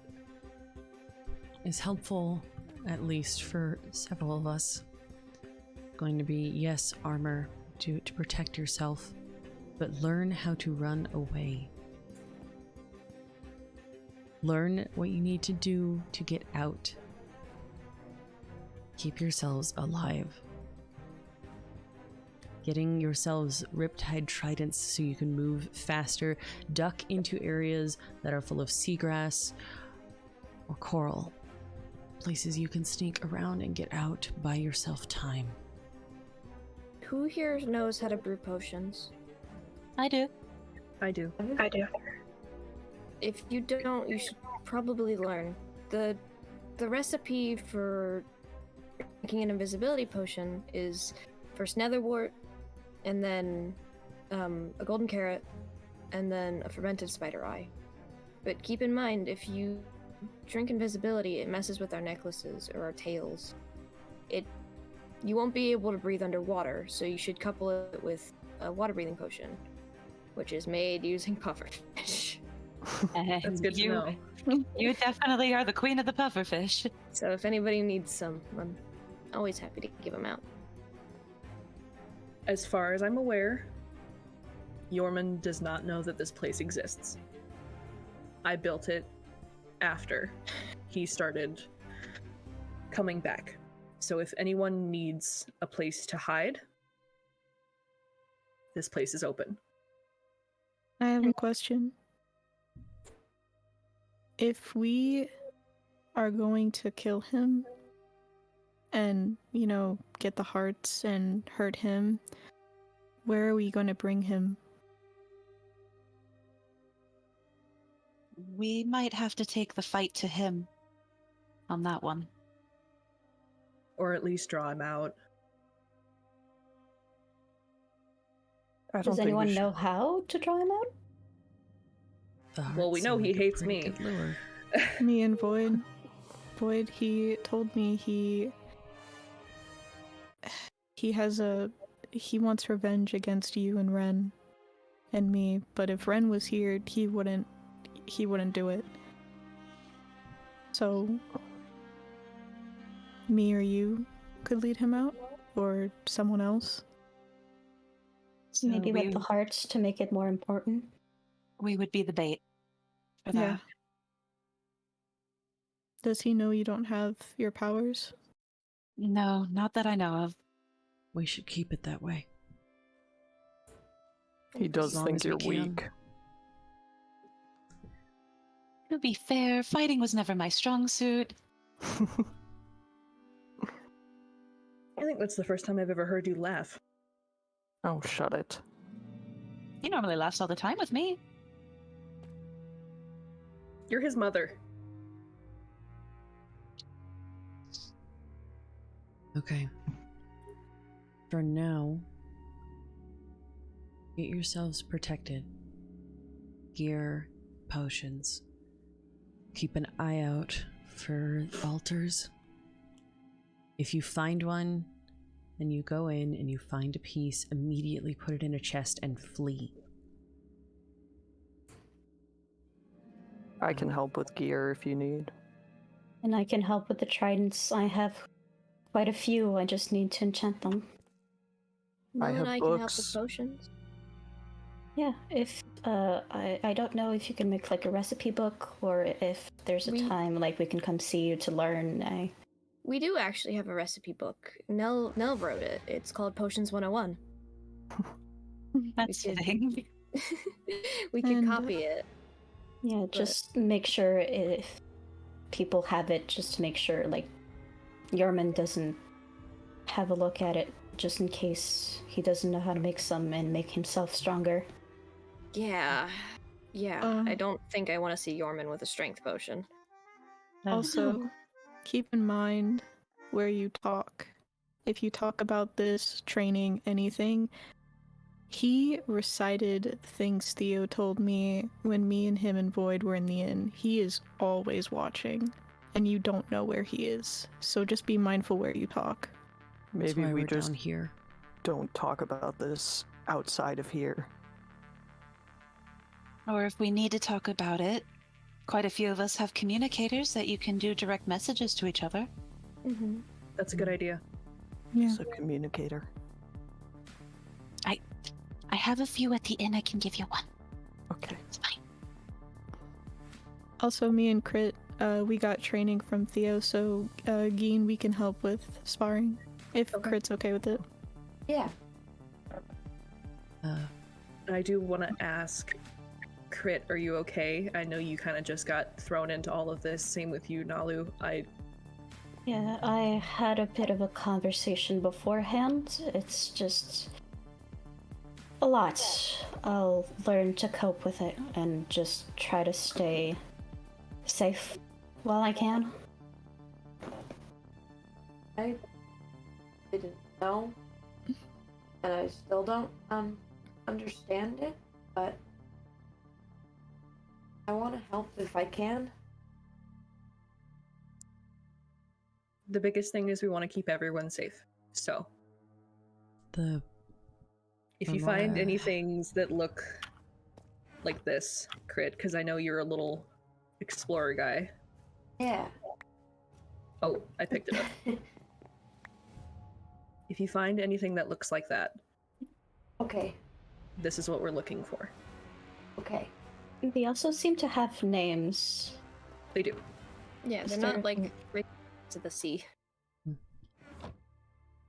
is helpful, at least for several of us, going to be, yes, armor to protect yourself, but learn how to run away. Learn what you need to do to get out. Keep yourselves alive. Getting yourselves riptide tridents so you can move faster. Duck into areas that are full of seagrass or coral. Places you can sneak around and get out. Buy yourself time. Who here knows how to brew potions? I do. I do. I do. If you don't, you should probably learn. The recipe for making an invisibility potion is first netherwort, and then a golden carrot, and then a fermented spider eye. But keep in mind, if you drink invisibility, it messes with our necklaces or our tails. You won't be able to breathe underwater, so you should couple it with a water breathing potion, which is made using pufferfish. That's good to you, know. You definitely are the queen of the pufferfish. So if anybody needs some, I'm always happy to give them out. As far as I'm aware, Yorman does not know that this place exists. I built it after he started coming back. So if anyone needs a place to hide, this place is open. I have a question. If we are going to kill him and, get the hearts and hurt him, where are we going to bring him? We might have to take the fight to him on that one. Or at least draw him out. I don't Does think we anyone should- know how to draw him out? Well, we know he hates me. Me and Void. Void, he told me he wants revenge against you and Ren and me, but if Ren was here, he wouldn't do it. So me or you could lead him out, or someone else. So Maybe with the hearts to make it more important. we would be the bait for that. Yeah. Does he know you don't have your powers? No, not that I know of. We should keep it that way. He does long think as we you're can. weak. To be fair, fighting was never my strong suit. I think that's the first time I've ever heard you laugh. Oh, shut it. He normally laughs all the time with me. You're his mother. Okay. For now, get yourselves protected. Gear, potions. Keep an eye out for altars. If you find one, and you go in and you find a piece, immediately put it in a chest and flee. I can help with gear if you need. And I can help with the tridents. I have quite a few. I just need to enchant them. Mel have and I can help with books. potions. Yeah, if I don't know if you can make like a recipe book or if there's a time like we can come see you to learn. We do actually have a recipe book. Nell wrote it. It's called Potions 101. That's We could- fitting. We could And, copy it. Yeah, just make sure if people have it, just to make sure like Yarman doesn't have a look at it, just in case he doesn't know how to make some and make himself stronger. Yeah. I don't think I want to see Yorman with a strength potion. Also, keep in mind where you talk. If you talk about this, training, anything, he recited things Theo told me when me and him and Void were in the inn. He is always watching, and you don't know where he is. So just be mindful where you talk. That's Maybe why we we're just down here. don't talk about this outside of here. Or if we need to talk about it, quite a few of us have communicators that you can do direct messages to each other. Mm-hmm. That's a good idea. Yeah. As a communicator. I have a few at the inn. I can give you one. Okay. It's fine. Also, me and Crit, we got training from Theo, so Geen, we can help with sparring if Okay. Crit's okay with it. Yeah. I do want to ask, Crit, are you okay? I know you kind of just got thrown into all of this. Same with you, Nalu. Yeah, I had a bit of a conversation beforehand. It's just a lot. I'll learn to cope with it and just try to stay safe while I can. I didn't know, and I still don't understand it, but I want to help if I can. The biggest thing is we want to keep everyone safe. So, The if you find Remora- any things that look like this, Crit, because I know you're a little explorer guy. Yeah. Oh, I picked it up. If you find anything that looks like that, Okay. this is what we're looking for. Okay. They also seem to have names. They do. Yeah, Is they're there- not like right to the sea.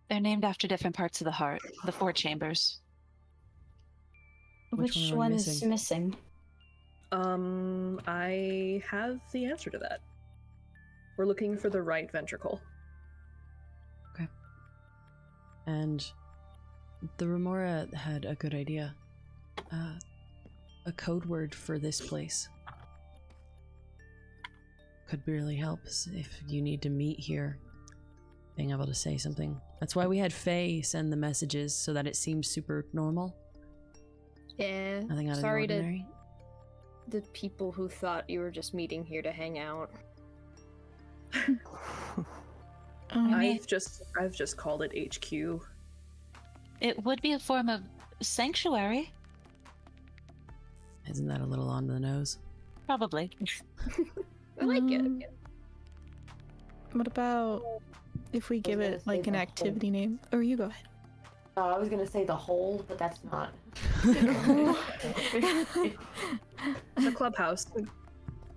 They're named after different parts of the heart, the 4 chambers. Which Which one are we one's missing? I have the answer to that. We're looking for the right ventricle. And the Remora had a good idea. A code word for this place. Could really help if you need to meet here. Being able to say something. That's why we had Faye send the messages so that it seems super normal. Yeah. Nothing out of Sorry the ordinary. to the people who thought you were just meeting here to hang out. I've just called it HQ. It would be a form of sanctuary. Isn't that a little on the nose? Probably. I like it. What about if we give gonna it say like an the activity name? Or you go ahead. I was gonna say the hole, but that's not. The clubhouse.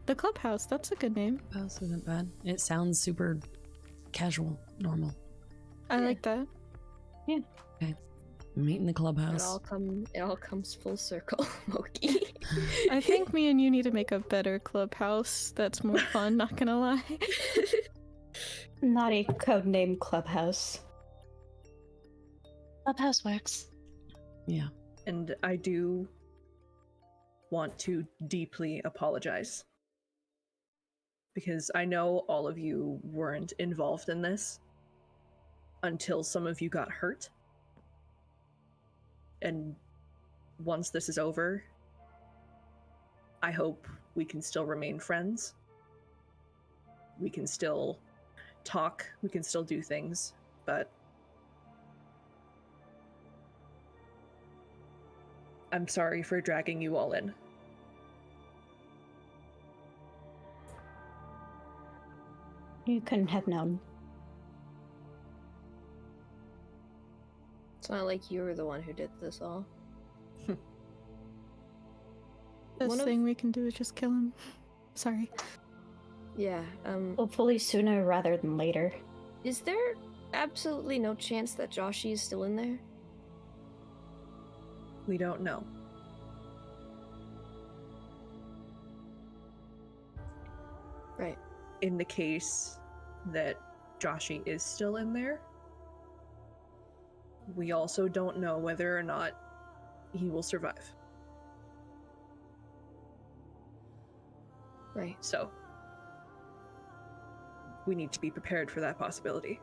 The clubhouse, that's a good name. House isn't bad. It sounds super casual, normal. I like that. Meet in the It clubhouse. all comes full circle, Moki. I think me and you need to make a better clubhouse that's more fun, not gonna lie. Not a codename clubhouse. Clubhouse works. Yeah. And I do want to deeply apologize. Because I know all of you weren't involved in this until some of you got hurt. And once this is over, I hope we can still remain friends. We can still talk, we can still do things, but I'm sorry for dragging you all in. You couldn't have known. It's not like you were the one who did this all. Best One of- thing we can do is just kill him. Sorry. Yeah, Hopefully sooner rather than later. is there absolutely no chance that Joshi is still in there? We don't know. Right. In the case that Joshi is still in there, we also don't know whether or not he will survive. Right. So, we need to be prepared for that possibility.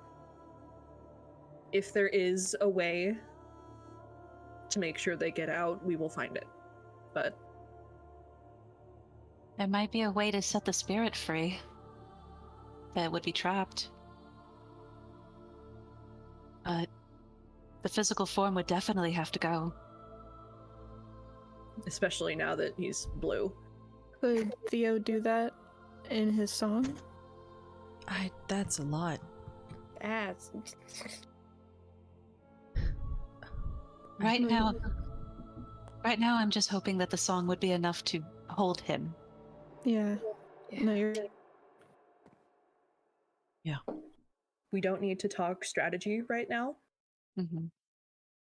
If there is a way to make sure they get out, we will find it. But There might be a way to set the spirit free that would be trapped. But the physical form would definitely have to go. especially now that he's blue. Could Theo do that in his song? That's a lot. That's Right now, I'm just hoping that the song would be enough to hold him. Yeah. No, you're We don't need to talk strategy right now. Mm-hmm.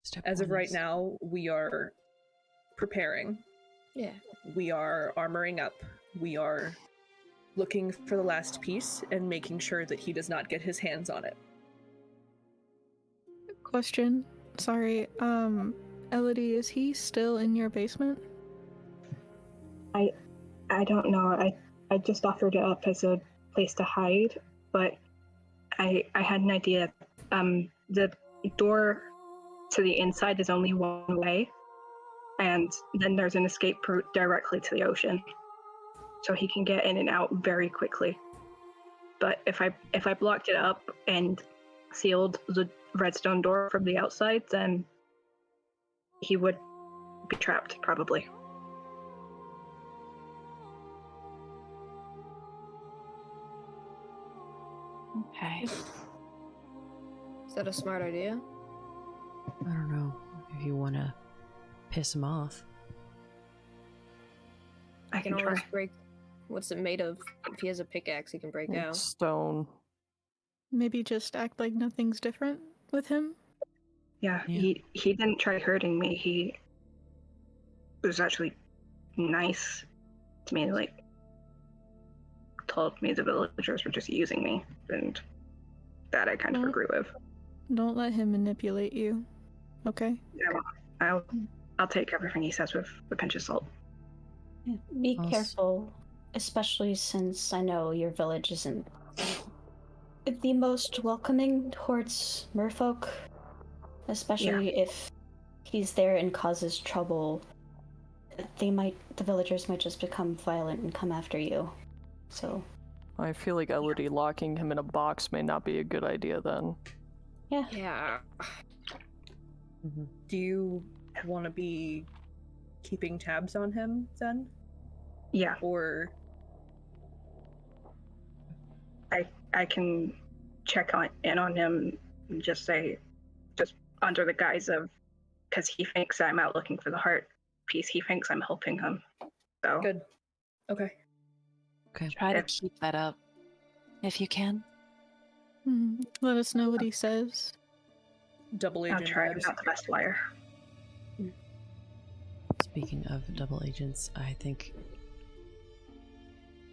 Step As of one right is- now, we are preparing. yeah. We are armoring up. We are looking for the last piece and making sure that he does not get his hands on it. question. Sorry. Elodie, is he still in your basement? I don't know. I just offered it up as a place to hide, but I had an idea. The door to the inside is only one way, and then there's an escape route directly to the ocean, so he can get in and out very quickly. But if I blocked it up and sealed the redstone door from the outside, then he would be trapped, probably. Okay. Is that a smart idea? I don't know if you want to piss him off. I can always try. break. What's it made of? If he has a pickaxe, he can break out. Stone. Maybe just act like nothing's different with him. Yeah, Yeah. he didn't try hurting me. He was actually nice to me, like told me the villagers were just using me, and that I kind of agree with. Don't let him manipulate you. Okay? Yeah, I'll take everything he says with a pinch of salt. Yeah, be Also- careful, especially since I know your village isn't the most welcoming towards merfolk, especially if he's there and causes trouble. The villagers might just become violent and come after you. So, I feel like Elodie locking him in a box may not be a good idea then. yeah. Yeah. Mm-hmm. Do you want to be keeping tabs on him then? Yeah, Or I can check in on him and just say, just under the guise of, because he thinks I'm out looking for the heart piece, he thinks I'm helping him. So good. Okay. Okay. Try to If- keep that up if you can. Let us know what he says. Double I'll agent try. I'm vibes. not the best liar. Speaking of double agents, I think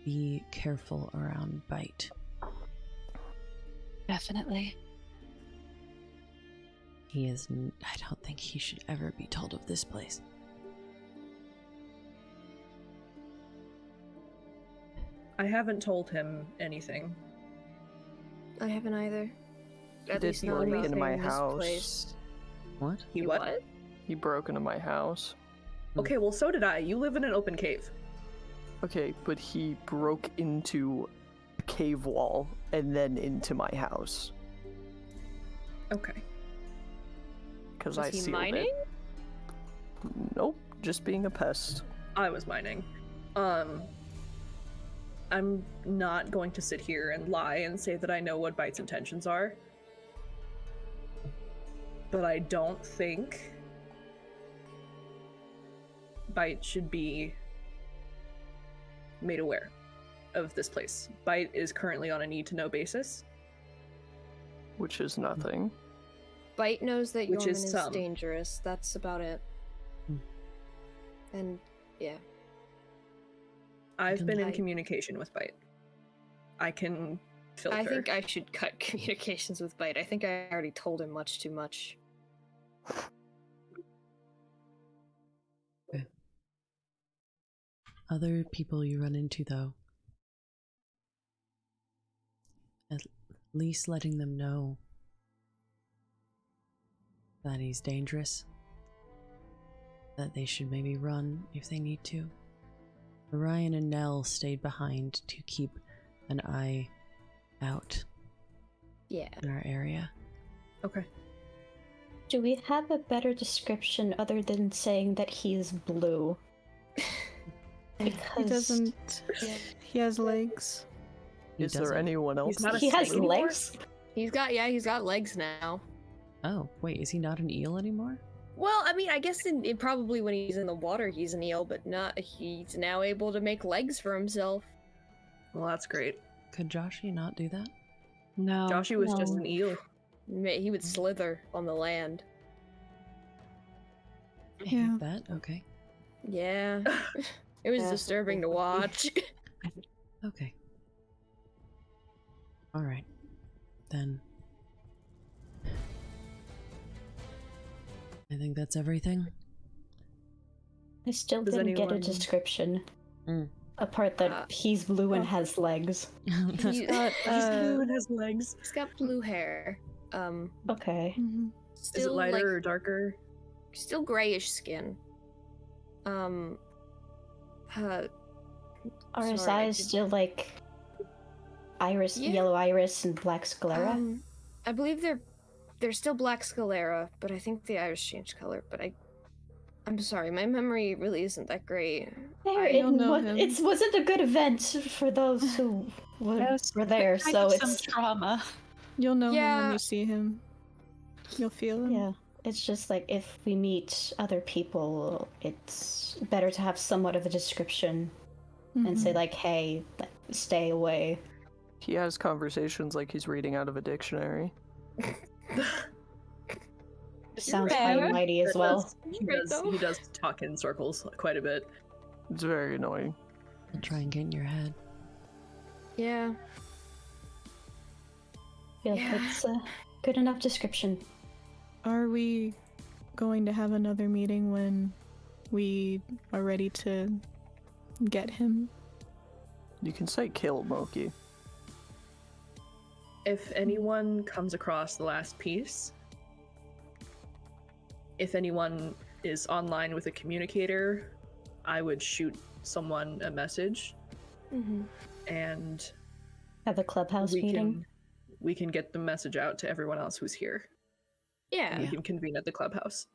be careful around Bite. Definitely. I don't think he should ever be told of this place. I haven't told him anything. I haven't either. At Did least not break about into my this house. place. What? He You what? He broke into my house. Okay, well, so did I. You live in an open cave. Okay, but he broke into a cave wall and then into my house. Okay. Because Was I he sealed mining? it. Nope, just being a pest. I was mining. I'm not going to sit here and lie and say that I know what Bite's intentions are. But I don't think Bite should be made aware of this place. Bite is currently on a need-to-know basis. Which is nothing. Bite knows that Which Yorman is is some. dangerous. That's about it. Hmm. And yeah. I've been in I- communication with Bite. I can filter. I think I should cut communications with Bite. I think I already told him much too much. Okay. Other people you run into, though, at least letting them know that he's dangerous, that they should maybe run if they need to. Orion and Nell stayed behind to keep an eye out Yeah. in our area. Okay. Do we have a better description other than saying that he's blue? He Because doesn't. He has legs. Is there doesn't. anyone else? He's not a he has snake anymore? legs. He's got legs now. Oh, wait, is he not an eel anymore? Well, I mean, I guess probably when he's in the water, he's an eel, but he's now able to make legs for himself. Well, that's great. Could Joshi not do that? No. Joshy was just no. an eel. He would slither on the land. I Yeah. hate that. Okay. Yeah. It was Yeah, disturbing to watch. Okay. All right. Then I think that's everything. I still Does didn't get a anyone- description. A part that he's blue and has legs. He's He's blue and has legs. He's got blue hair. Okay. Mhm. Still Is it lighter like, or darker? still grayish skin. Are his sorry, I eyes did- still like iris, Yeah. yellow iris and black sclera? I believe they're still black sclera, but I think the iris changed color. But I'm sorry, my memory really isn't that great. You'll know him. It wasn't a good event for those who were there, Kind so of some it's trauma. You'll know him when Yeah. you see him. You'll feel him. yeah. It's just like if we meet other people, it's better to have somewhat of a description and say like, "Hey, stay away." He has conversations like he's reading out of a dictionary. Sounds right. high and mighty as well. He does talk in circles quite a bit. It's very annoying. I'll try and get in your head. Yeah. Yeah, Yeah. that's a good enough description. Are we going to have another meeting when we are ready to get him? You can say kill Moki. If anyone comes across the last piece, if anyone is online with a communicator, I would shoot someone a message, and Have a clubhouse meeting. we can get the message out to everyone else who's here. Yeah. We can convene at the clubhouse.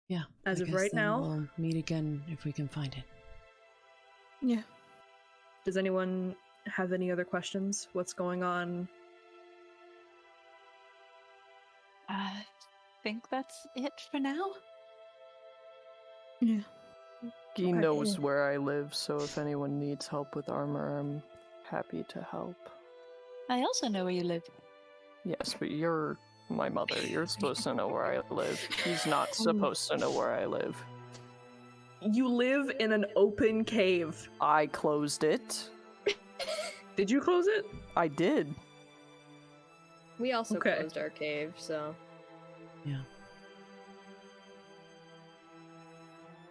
Yeah. As I of guess right then now- we'll meet again if we can find it. Yeah. Does anyone have any other questions? What's going on? I think that's it for now. Yeah. He Okay. knows where I live, so if anyone needs help with armor, I'm happy to help. I also know where you live. Yes, but you're my mother. You're supposed to know where I live. He's not supposed to know where I live. You live in an open cave. I closed it. Did you close it? I did. We also Okay. closed our cave, so Yeah.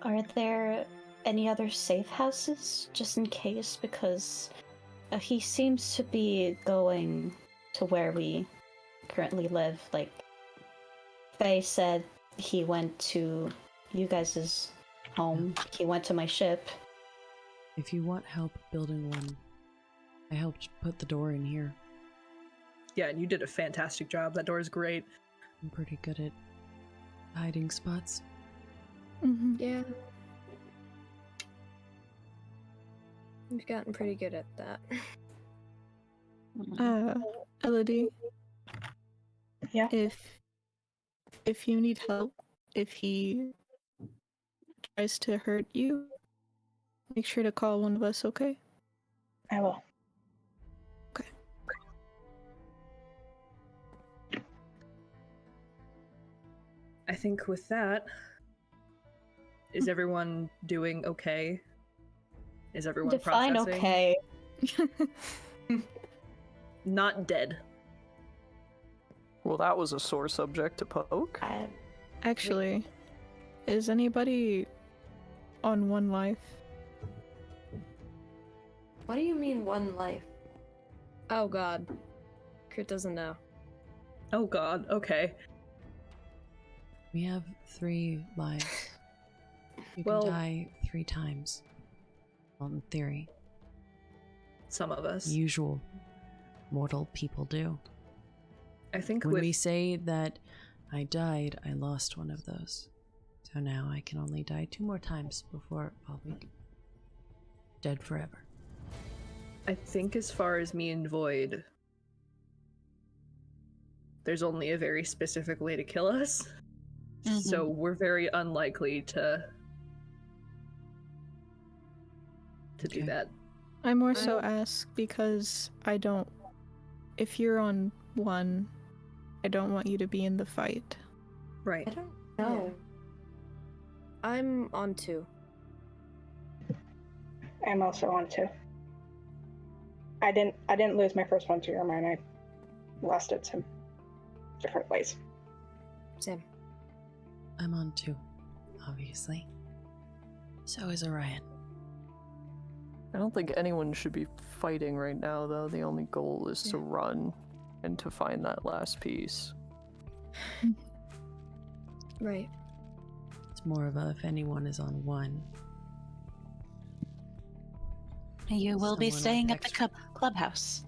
Are there any other safe houses, just in case? Because he seems to be going to where we currently live. Like, Faye said he went to you guys' home. He went to my ship. If you want help building one, I helped put the door in here. Yeah, and you did a fantastic job. That door is great. I'm pretty good at hiding spots. Mm-hmm. yeah. We've gotten pretty good at that. Elodie, Yeah. if you need help, if he tries to hurt you, make sure to call one of us, okay? I will. Okay. I think with that, is everyone doing okay? Is everyone Define processing? okay. Not dead. Well, that was a sore subject to poke. Actually, is anybody on one life? What do you mean one life? Oh god. Crit doesn't know. Oh god, okay. We have 3 lives. You Well- can die 3 times. Well, in theory. Some of us. Usual mortal people do. I think When with we say that I died, I lost one of those. So now I can only die 2 more times before I'll be dead forever. I think as far as me and Void, there's only a very specific way to kill us. So we're very unlikely to do Okay. that. I more so ask because I don't. If you're on one, I don't want you to be in the fight. Right. I don't know. I'm on 2. I'm also on 2. I didn't lose my first one to your mine. I lost it some different ways. Same. I'm on 2. obviously. So is Orion. I don't think anyone should be fighting right now, though. The only goal is to run and to find that last piece. Right. It's more of a if anyone is on one. You will be Someone with staying at the extra- clubhouse.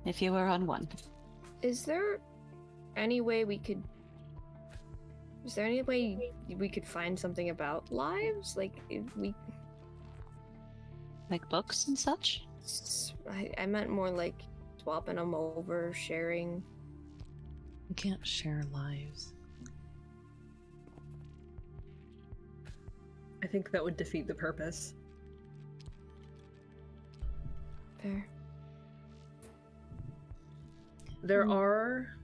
If you were on one. Is there any way we could... Is there any way we could find something about lives? Like, if we... Like books and such? I meant more like swapping them over, sharing. You can't share lives. I think that would defeat the purpose. Fair. There are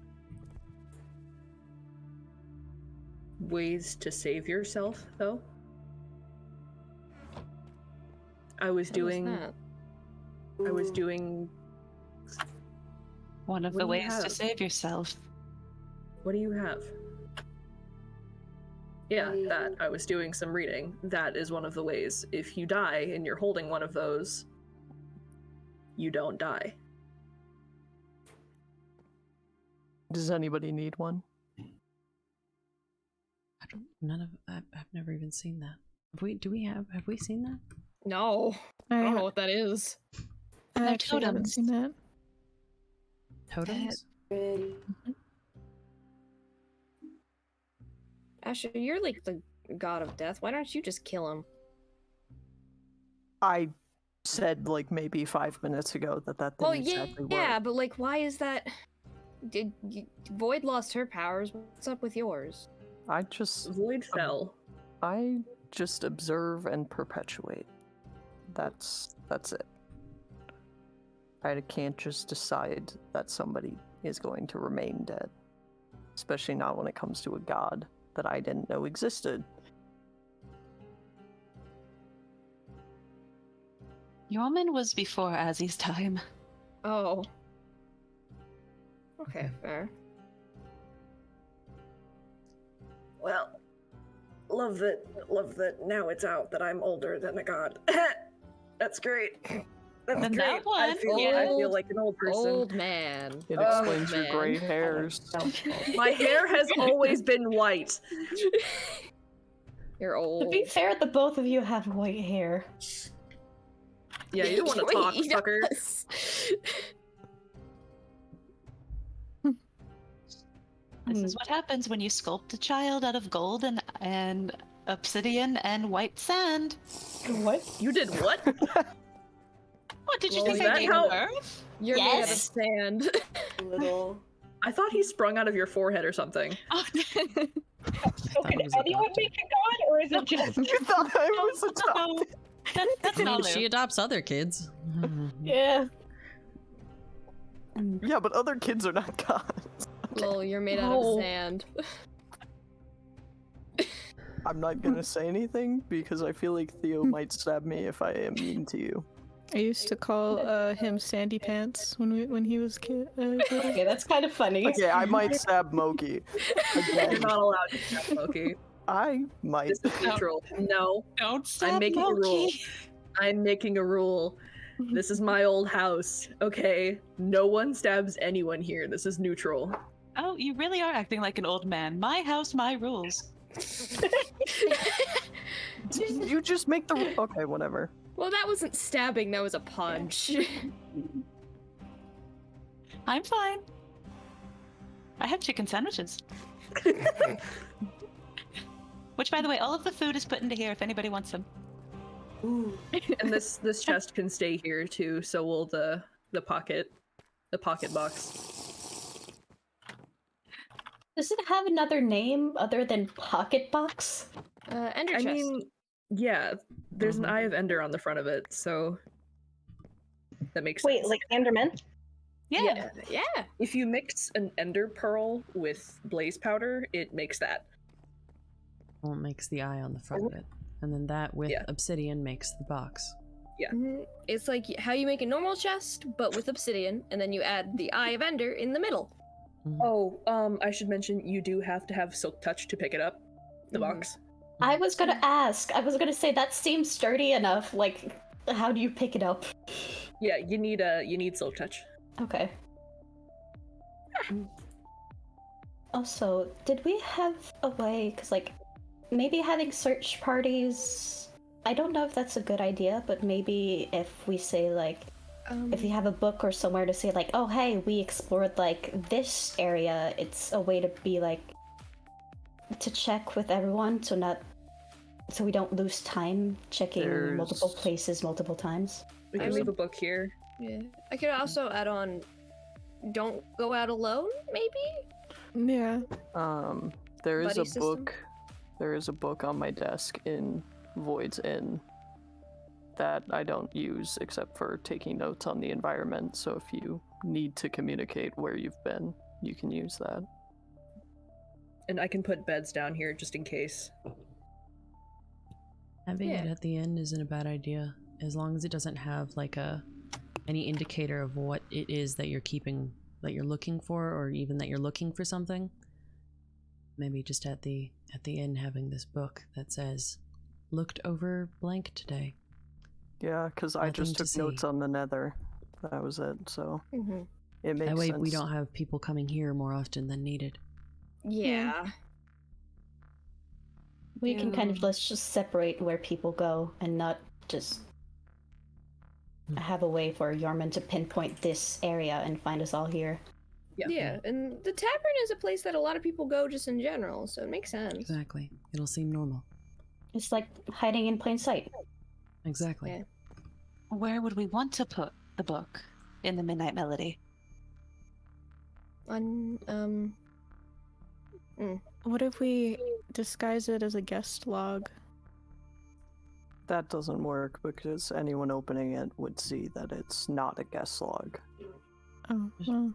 ways to save yourself, though. I was doing One of What the do you ways to have? save yourself. What do you have? Yeah, that. I was doing some reading. That is one of the ways. If you die and you're holding one of those, you don't die. Does anybody need one? I've never even seen that. Have we seen that? No. I don't know what that is. I They're actually haven't totems. seen that. Totems? Asher, you're like the god of death. Why don't you just kill him? I said, like, maybe 5 minutes ago that didn't Well, exactly work. yeah, but like, why is that? Void lost her powers. What's up with yours? I just Void fell. I just observe and perpetuate. That's it. I can't just decide that somebody is going to remain dead. Especially not when it comes to a god that I didn't know existed. Yorman was before Azzy's time. Oh. Okay, fair. Well, love that now it's out that I'm older than a god. That's great. That's Then great. that I one- feel like an old person. Old man. It Oh, explains your man. gray hairs. My hair has always been white. You're To old. be fair, the both of you have white hair. Yeah, you don't want to talk, Wait, fucker. yes. This is what happens when you sculpt a child out of gold and obsidian and white sand. What? You did what? What did you Well, think is I that gave how- birth? You're made out of Yes. sand. Little. I thought he sprung out of your forehead or something. Oh, So can anyone make a god, or is it just... You thought I was a no. That's not She adopts other kids. Yeah. Yeah, but other kids are not gods. Lol, you're made out No. of sand. I'm not gonna say anything because I feel like Theo might stab me if I am mean to you. I used to call him Sandy Pants when he was kid. Okay, that's kind of funny. Okay, I might stab Moki. You're Again, not allowed to stab Loki. I might. This is neutral. No, Don't stab I'm making a rule. Loki. I'm making a rule. This is my old house, okay? No one stabs anyone here. This is neutral. Oh, you really are acting like an old man. My house, my rules. You just make the. Okay, whatever. Well, that wasn't stabbing, that was a punch. I'm fine. I have chicken sandwiches. Which, by the way, all of the food is put into here if anybody wants some. Ooh. And this chest can stay here too, so will the pocket box. Does it have another name other than Pocket Box? Ender I chest. mean, yeah, there's an Mhm. Eye of Ender on the front of it, so that makes Wait, sense. like Enderman? Yeah. Yeah. If you mix an Ender Pearl with blaze powder, it makes that. Well, it makes the eye on the front of it. And then that with Yeah. obsidian makes the box. Mhm. It's like how you make a normal chest, but with obsidian, and then you add the Eye of Ender in the middle. Oh, I should mention you do have to have Silk Touch to pick it up, the Mhm. box. I was gonna ask. I was gonna say that seems sturdy enough. Like, how do you pick it up? Yeah, you need silk touch. Okay. Also, did we have a way? Because, like, maybe having search parties. I don't know if that's a good idea, but maybe if we say, like, if you have a book or somewhere to say, like, oh, hey, we explored, like, this area, it's a way to be, like, to check with everyone, so we don't lose time checking multiple places multiple times. We can leave a book here. Yeah. I could also add on, don't go out alone, maybe? Yeah. There is Buddy a system? book. There is a book on my desk in Void's Inn that I don't use except for taking notes on the environment. So if you need to communicate where you've been, you can use that. And I can put beds down here just in case. Having it at the end isn't a bad idea, as long as it doesn't have like any indicator of what it is that you're keeping, that you're looking for, or even that you're looking for something. Maybe just at the end having this book that says, "Looked over blank today." Yeah, because I just took notes on the Nether. That was it. So it makes that way sense. we don't have people coming here more often than needed. Yeah. We can kind of let's just separate where people go and not just have a way for Yarman to pinpoint this area and find us all here. Yeah, and the tavern is a place that a lot of people go just in general, so it makes sense. Exactly. It'll seem normal. It's like hiding in plain sight. Exactly. Yeah. Where would we want to put the book in the Midnight Melody? What if we disguise it as a guest log? That doesn't work because anyone opening it would see that it's not a guest log. Oh, well.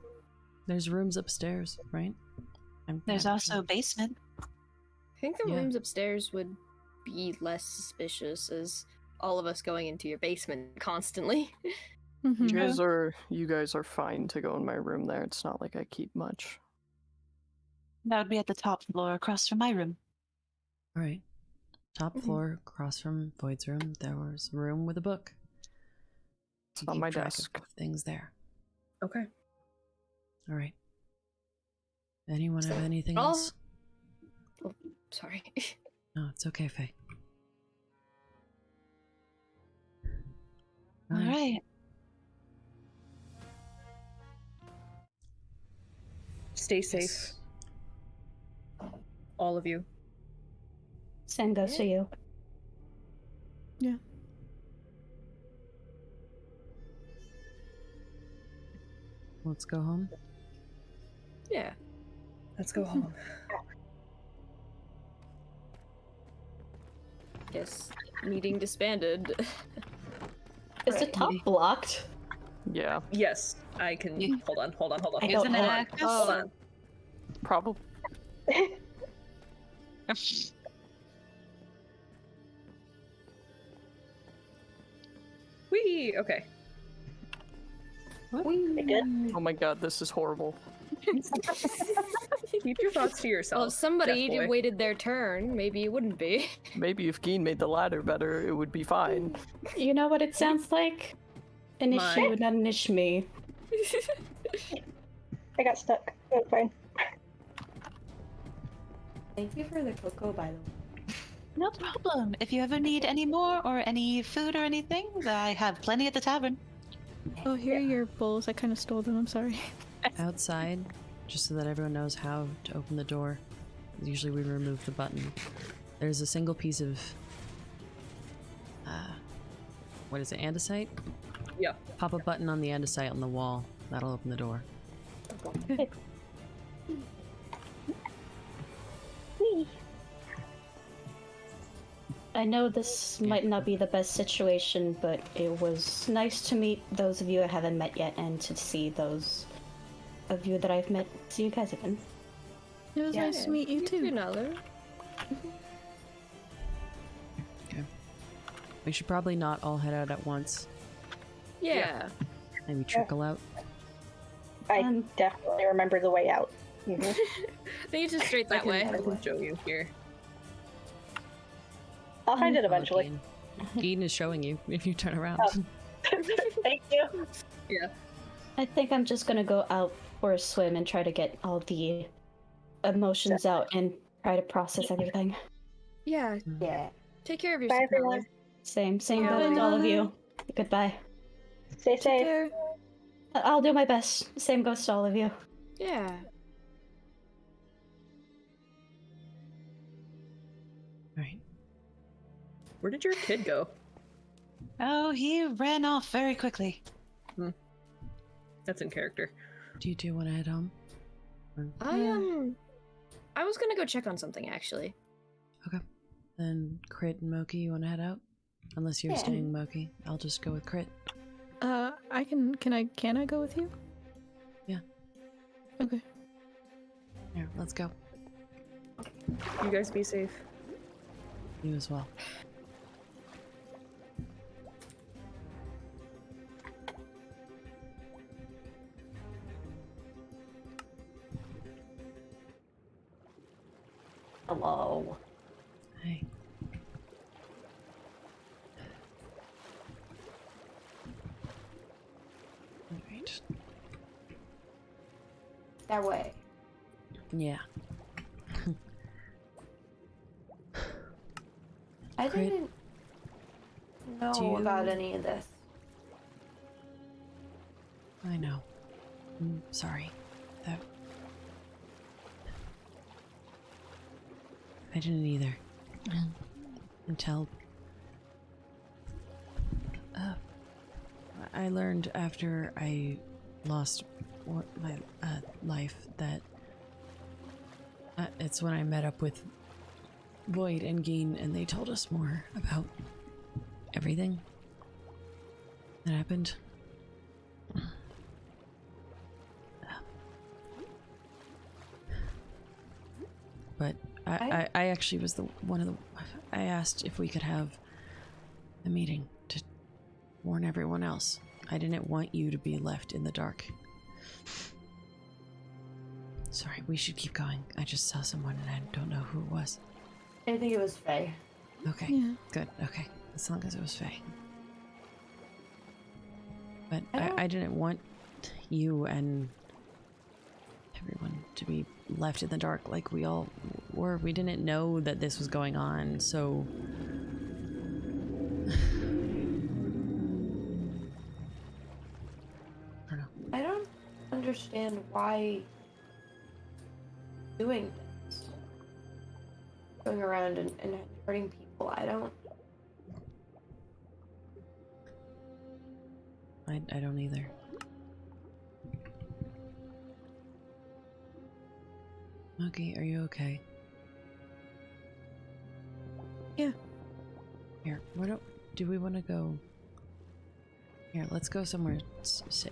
There's rooms upstairs, right? There's also a basement. I think the rooms upstairs would be less suspicious as all of us going into your basement constantly. You guys are fine to go in my room there. It's not like I keep much. That would be at the top floor across from my room. All right. Top floor, across from Void's room, there was a room with a book. It's on my desk. Things there. Okay. All right. Anyone have anything else? Oh, sorry. No, it's okay, Faye. All right. Stay safe. All of you. Same goes to you. Yeah. Let's go home. Yeah. Let's go home. Guess meeting disbanded. Is the top blocked? Yeah. Yes, I can. Hold on. Hold on. Probably. Whee! Okay. Oh my god, this is horrible. Keep your thoughts to yourself. Well, if somebody Death Boy. waited their turn, maybe it wouldn't be. Maybe if Geen made the ladder better, it would be fine. You know what it sounds like? An issue, My- not an issue me. I got stuck. That's fine. Thank you for the cocoa, by the way. No problem. If you ever need any more or any food or anything, I have plenty at the tavern. Oh, here are your bowls. I kind of stole them. I'm sorry. Outside, just so that everyone knows how to open the door. Usually we remove the button. There's a single piece of... what is it, andesite? Yeah. Pop a button on the andesite on the wall. That'll open the door. I know this might not be the best situation, but it was nice to meet those of you I haven't met yet and to see those of you that I've met. See you guys again. It was nice to meet you too. Another. Okay. We should probably not all head out at once. Yeah. Maybe trickle out. I definitely remember the way out. I think it's just straight that way. I can show you here. I'll find it Follow eventually. Geen. Geen is showing you if you turn around. Oh. Thank you. Yeah. I think I'm just gonna go out for a swim and try to get all the emotions out and try to process everything. Yeah. Yeah. Take care of Bye, yourself. everyone. Molly. Same Yeah, goes to all of bye. you. Goodbye. Stay Take safe. care. I'll do my best. Same goes to all of you. Yeah. Right. Where did your kid go? Oh, he ran off very quickly. That's in character. Do you two want to head home? I was gonna go check on something actually. Then Crit and Moki, you want to head out? Unless you're Yeah. staying, Moki. I'll just go with Crit. I can I go with you? Yeah. Okay. Here, let's go. You guys be safe. You as well. Hello. Hey. Alright. That way. Yeah. I Crit. didn't know Do you- about any of this. I know. I'm sorry. That... I didn't either. Until... I learned after I lost my life that... it's when I met up with Void and Geen, and they told us more about everything that happened. But I actually was I asked if we could have a meeting to warn everyone else. I didn't want you to be left in the dark. Sorry, we should keep going. I just saw someone and I don't know who it was. I think it was Faye. Okay, Yeah. good. Okay, as long as it was Faye. But I don't- I didn't want you and everyone to be left in the dark like we all were. We didn't know that this was going on, so... I don't know. I don't understand why doing this. Going around and hurting people. I don't. I don't either. Moki, are you okay? Yeah. Here, do we want to go? Here, let's go somewhere.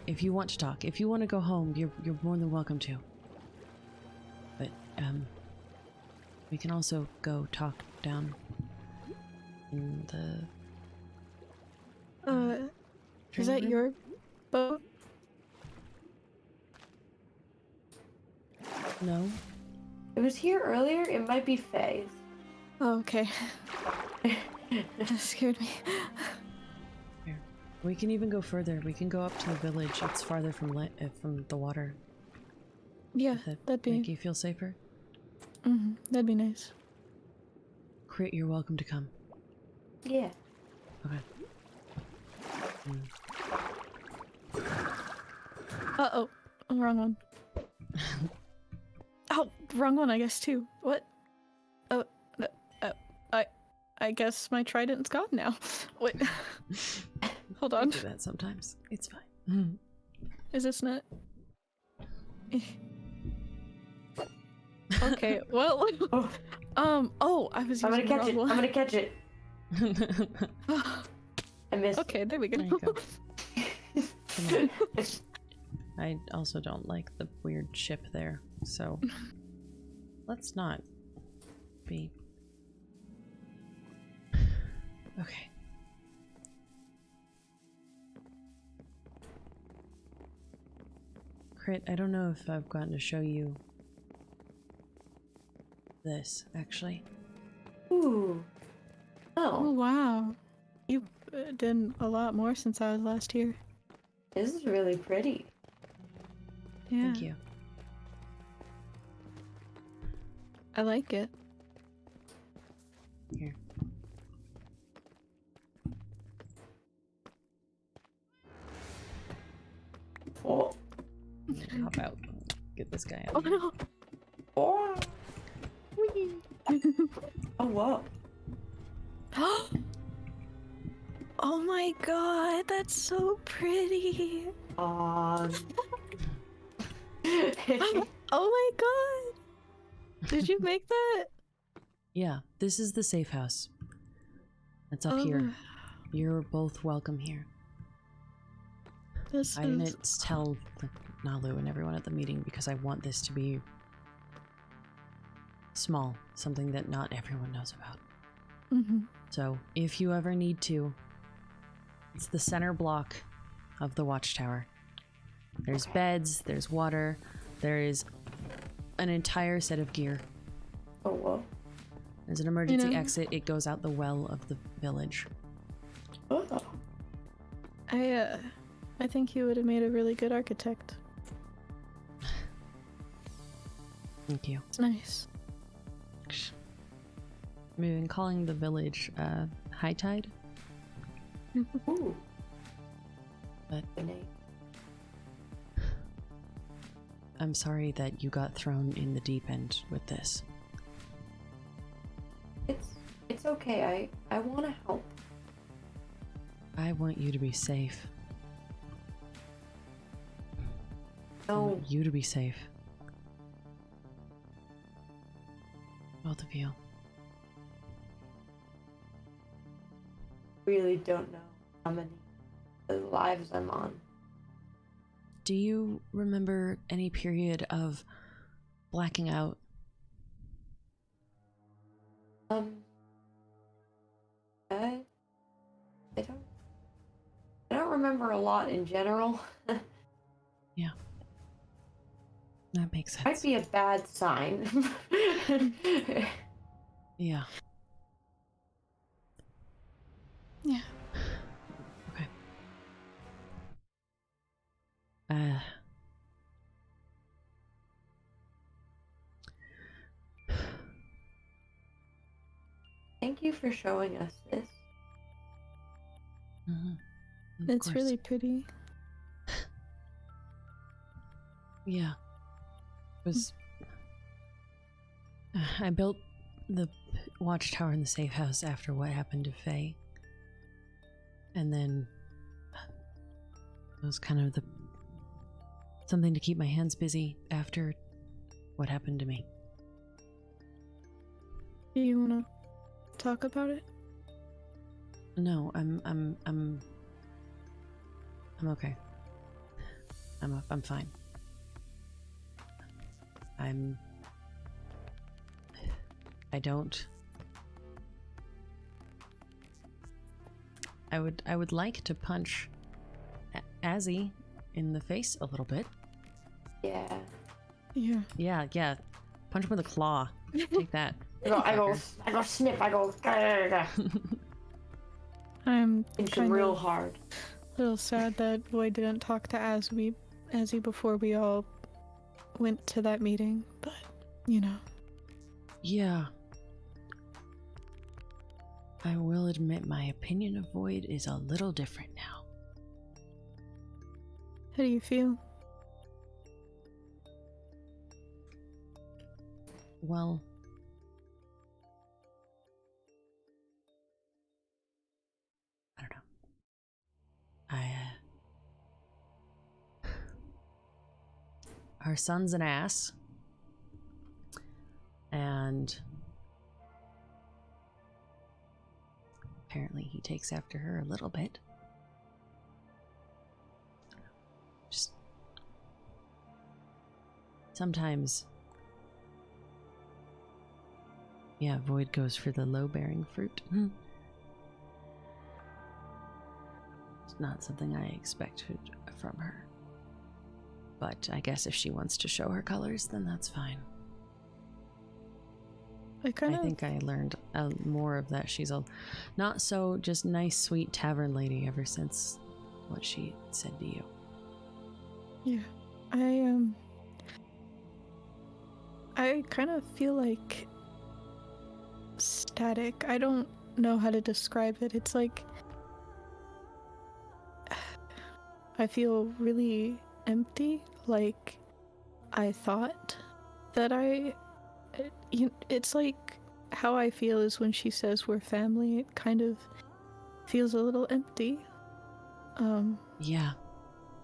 If you want to talk, if you want to go home, you're more than welcome to. But we can also go talk down in the. Is that training room? your boat? No. It was here earlier. It might be Faye's. Oh, okay. That scared me. Here, we can even go further. We can go up to the village. It's farther from the water. Yeah, If that that'd be. make you feel safer. That'd be nice. Crit, you're welcome to come. Yeah. Okay. Uh-oh. Wrong one. Oh, wrong one, I guess, too. What? Oh, I guess my trident's gone now. Wait. Hold I on. do that sometimes. It's fine. Is this not? Okay, well. Oh, I was I'm using gonna catch the it. wrong I'm one. gonna catch it. I missed. Okay, there we go. There you go. Come on. I also don't like the weird ship there, so let's not be. Okay. Crit, I don't know if I've gotten to show you this, actually. Ooh. Oh Oh, wow, you did a lot more since I was last here. this is really pretty. Yeah, Thank you. I like it. Here. Oh, Hop out. Get this guy out. Oh of here. no! oh, oh, whoa. Oh my god, that's so pretty. Um. Oh my god! Did you make that? Yeah, this is the safe house. It's up here. You're both welcome here. This I is didn't tell Nalu and everyone at the meeting because I want this to be small, something that not everyone knows about. Mhm. So, if you ever need to, it's the center block of the watchtower. There's beds, there's water, there is an entire set of gear. Oh, whoa. There's an emergency know- exit, it goes out the well of the village. Oh. I think you would have made a really good architect. Thank you. It's nice. We've been calling the village High Tide. Ooh. But- Good name. I'm sorry that you got thrown in the deep end with this. It's okay. I want to help. I want you to be safe. I No, want you to be safe. Both of you. really don't know how many lives I'm on. Do you remember any period of blacking out? I don't remember a lot in general. Yeah. That makes sense. Might be a bad sign. Yeah. Yeah. Okay. Thank you for showing us this. Of It's course. really pretty. Yeah. It was. I built the watchtower and the safe house after what happened to Faye. And then it was kind of something to keep my hands busy after what happened to me. Do you want to talk about it? No, I'm okay. I'm fine. I would like to punch Azzy in the face a little bit. Yeah. Yeah. Yeah. Punch him with a claw. Take that. I go snip. I go. I'm It's kind real of hard. a little sad that Void didn't talk to Azzy before we all went to that meeting, but you know. Yeah. I will admit my opinion of Void is a little different now. How do you feel? Well, I don't know. Our son's an ass. And apparently he takes after her a little bit. Just sometimes, yeah, Void goes for the low-bearing fruit. It's not something I expected from her. But I guess if she wants to show her colors, then that's fine. I think I learned more of that. She's a not so just nice, sweet tavern lady ever since what she said to you. Yeah, I kind of feel like static. I don't know how to describe it. It's like I feel really empty. Like I thought that it's like how I feel is when she says we're family. It kind of feels a little empty. Yeah.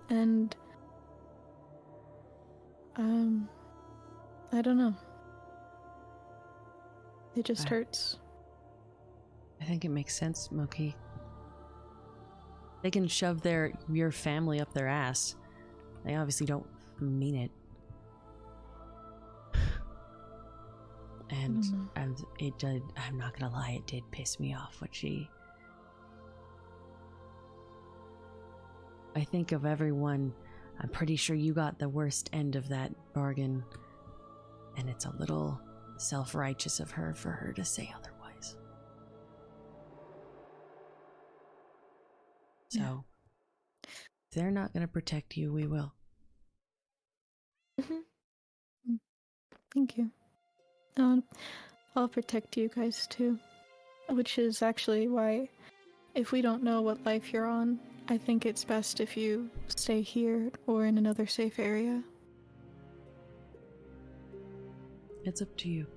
And I don't know. It just hurts. I think it makes sense, Moki. They can shove your family up their ass. They obviously don't mean it. And it did, I'm not gonna lie, it did piss me off what she... I think of everyone, I'm pretty sure you got the worst end of that bargain. And it's a little self-righteous of her for her to say otherwise. So, if they're not gonna protect you, we will. Thank you. I'll protect you guys too. Which is actually why, if we don't know what life you're on, I think it's best if you stay here or in another safe area. It's up to you.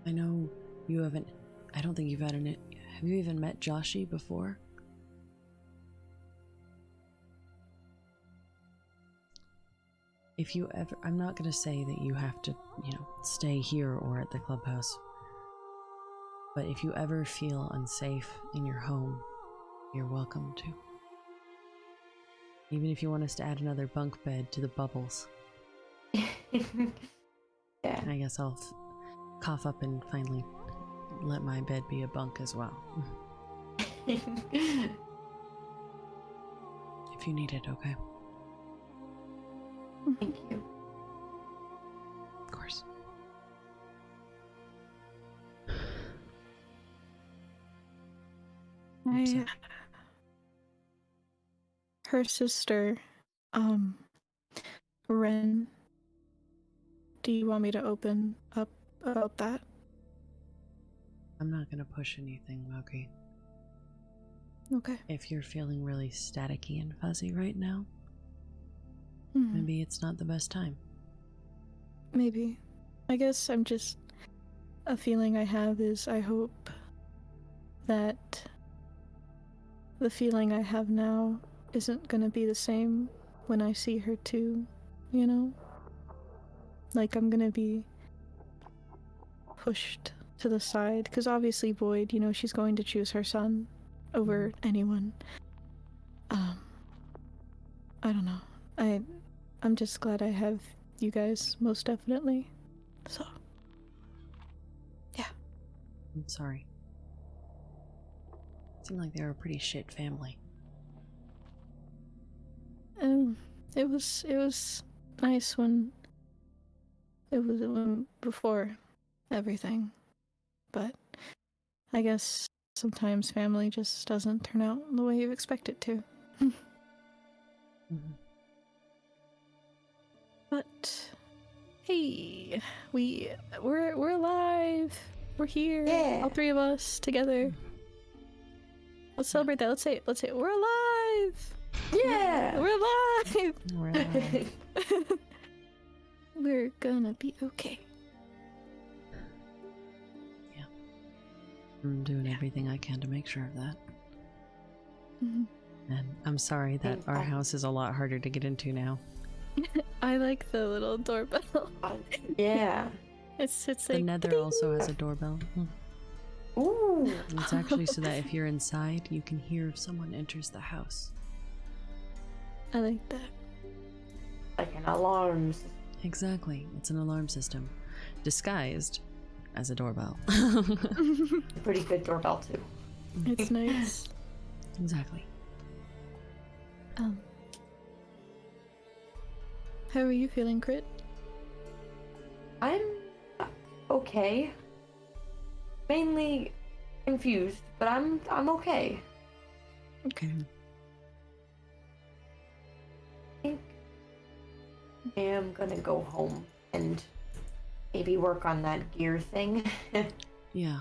I know you haven't... I don't think you've had an... Have you even met Joshi before? If you ever... I'm not gonna say that you have to, stay here or at the clubhouse. But if you ever feel unsafe in your home, you're welcome to. Even if you want us to add another bunk bed to the bubbles. Yeah. I guess I'll cough up and finally let my bed be a bunk as well. If you need it, okay? Thank you. Of course. Her sister, Ren. Do you want me to open up about that? I'm not gonna push anything, Moki. Okay. If you're feeling really staticky and fuzzy right now, Hmm. maybe it's not the best time. Maybe. I guess I'm just... A feeling I have is I hope that the feeling I have now isn't gonna be the same when I see her too, you know? Like I'm gonna be pushed to the side, because obviously Void, she's going to choose her son over anyone. I don't know. I'm just glad I have you guys, most definitely. So, yeah. I'm sorry. Seemed like they were a pretty shit family. It was nice when before everything, but I guess sometimes family just doesn't turn out the way you expect it to. But hey, we're alive. We're here. Yeah. All three of us together. Let's celebrate that. Let's say it. We're alive. Yeah. We're alive. We're alive. We're gonna be okay. Yeah. I'm doing everything I can to make sure of that. And I'm sorry that our house is a lot harder to get into now. I like the little doorbell. Yeah. It's The like Nether also has a doorbell. Ooh. It's actually so that if you're inside, you can hear if someone enters the house. I like that. Like an alarm system. Exactly. It's an alarm system. Disguised as a doorbell. A pretty good doorbell too. It's nice. Exactly. How are you feeling, Crit? I'm okay. mainly confused, but I'm okay. Okay. I think I am gonna go home and maybe work on that gear thing. Yeah.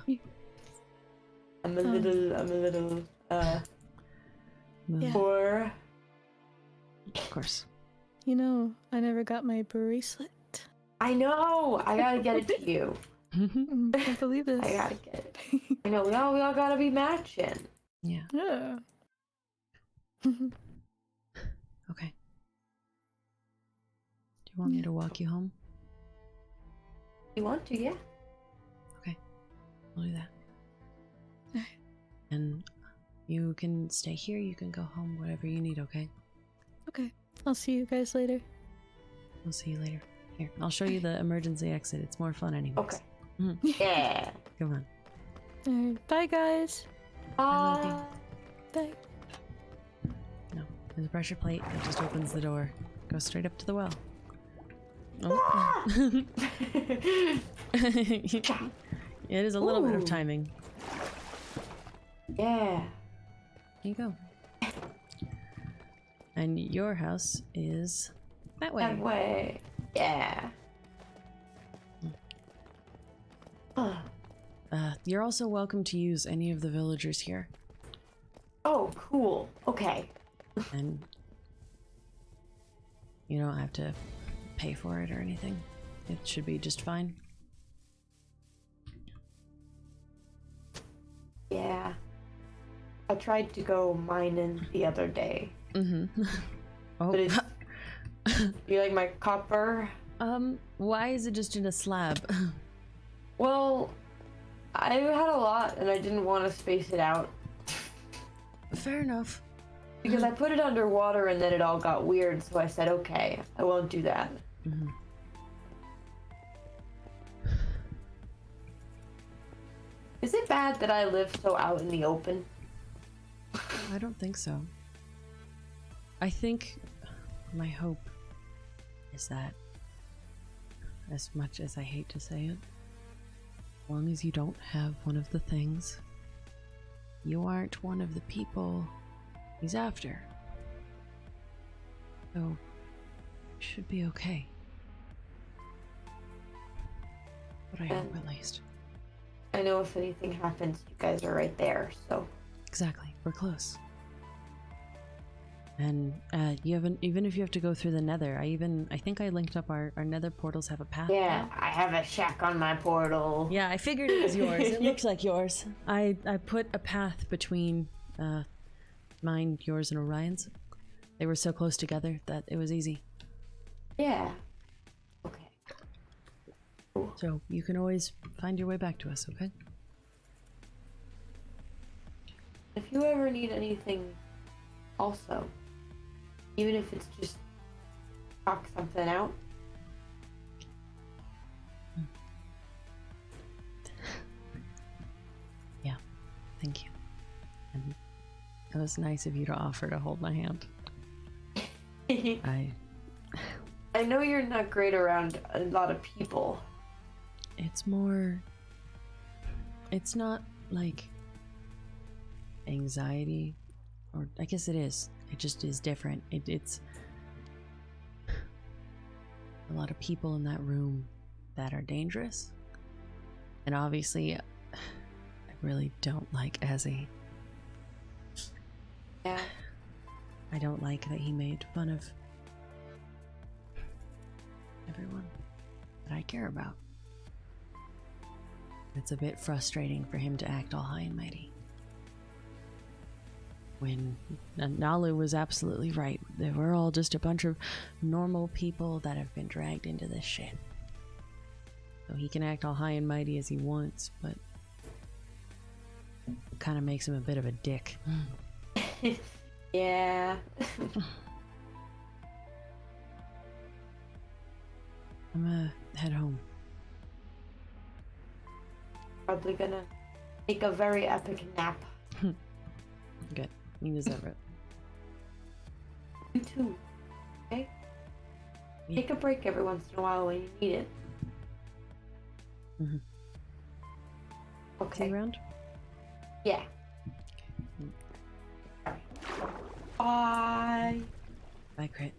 I'm a little Yeah. poor. Of course. You know, I never got my bracelet. I know. I gotta get it to you. Can't believe this. I gotta get it. I know. We all gotta be matching. Yeah. Yeah. Okay. Do you want me to walk you home? You want to? Yeah. I'll do that. Alright. And you can stay here, you can go home, whatever you need, okay? Okay. I'll see you guys later. We'll see you later. Here, I'll show you the emergency exit. It's more fun anyways. Okay. Mhm. Yeah. Come on. Alright. Bye, guys. love you. Bye. No, there's a pressure plate that just opens the door. Goes straight up to the well. Oh. It is a little bit of Ooh. timing. Yeah. Here you go. And your house is that way. That way. Yeah. You're also welcome to use any of the villagers here. Oh, cool. Okay. And you don't have to pay for it or anything. It should be just fine. Yeah. I tried to go mining the other day. Mm-hmm. Oh. But it's... You like my copper? Why is it just in a slab? Well, I had a lot and I didn't want to space it out. Fair enough. Because I put it underwater and then it all got weird, so I said, okay, I won't do that. Mm-hmm. Is it bad that I live so out in the open? I don't think so. I think my hope is that, as much as I hate to say it, as long as you don't have one of the things, you aren't one of the people he's after. So, you should be okay. But I hope at least. I know if anything happens, you guys are right there, so... Exactly, we're close. And you haven't, even if you have to go through the nether, I think I linked up our nether portals have a path. Yeah, now. I have a shack on my portal. Yeah, I figured it was yours. It looks like yours. I put a path between mine, yours, and Orion's. They were so close together that it was easy. Yeah. Okay. Cool. So you can always find your way back to us, okay? If you ever need anything, also, even if it's just talk something out. Yeah, thank you. And it was nice of you to offer to hold my hand. I know you're not great around a lot of people. It's more... It's not like anxiety, or I guess it is. It just is different. It's a lot of people in that room that are dangerous. And obviously, I really don't like Ezzy. Yeah. I don't like that he made fun of everyone that I care about. It's a bit frustrating for him to act all high and mighty. When Nalu was absolutely right. They were all just a bunch of normal people that have been dragged into this shit. So he can act all high and mighty as he wants, but it kind of makes him a bit of a dick. Yeah. I'm gonna head home. Probably gonna take a very epic nap. Good. You deserve it. You too. Okay? Yeah. Take a break every once in a while when you need it. Mm-hmm. See Okay. you around? Yeah. Bye. Bye, Crit.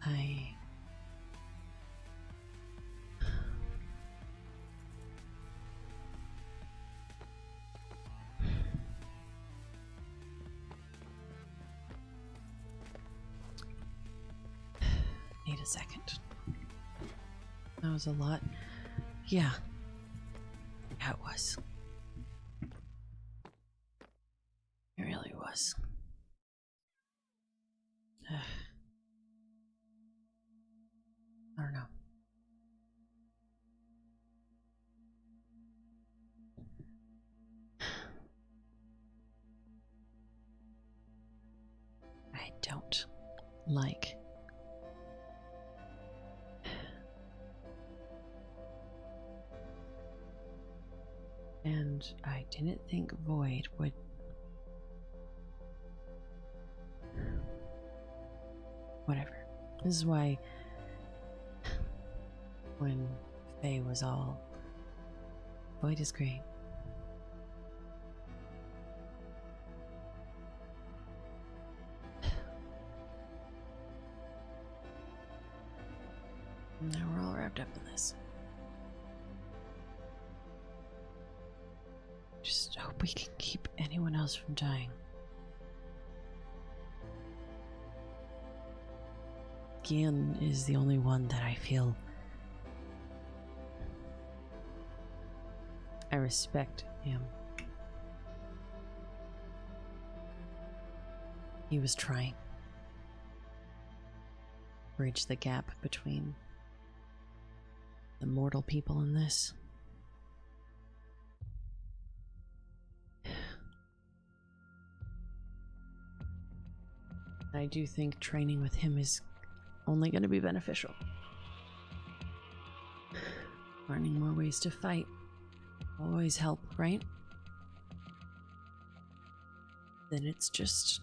I need a second. That was a lot. Yeah. Yeah, it was. It really was. I don't know. I don't like and I didn't think Void would whatever. This is why when Faye was all Void is great. And now we're all wrapped up in this. Just hope we can keep anyone else from dying. Gian is the only one that I feel I respect him. He was trying to bridge the gap between the mortal people in this. I do think training with him is only going to be beneficial. Learning more ways to fight always help, right? Then it's just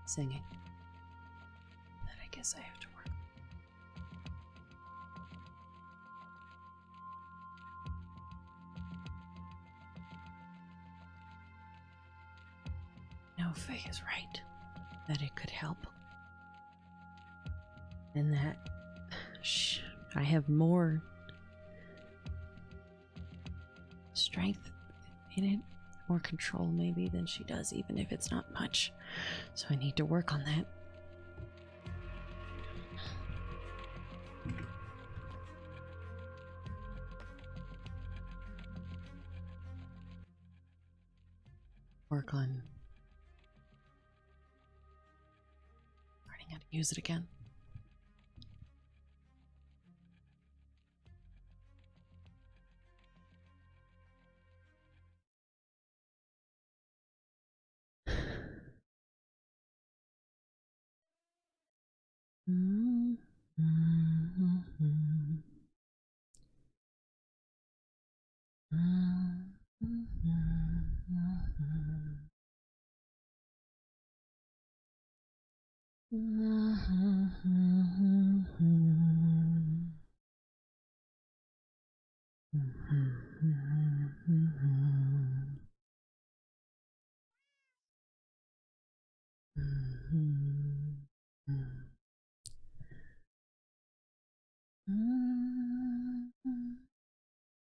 singing that I guess I have to work. No, Faye is right that it could help. And that I have more strength in it, more control maybe than she does, even if it's not much. So I need to work on that. Work on learning how to use it again.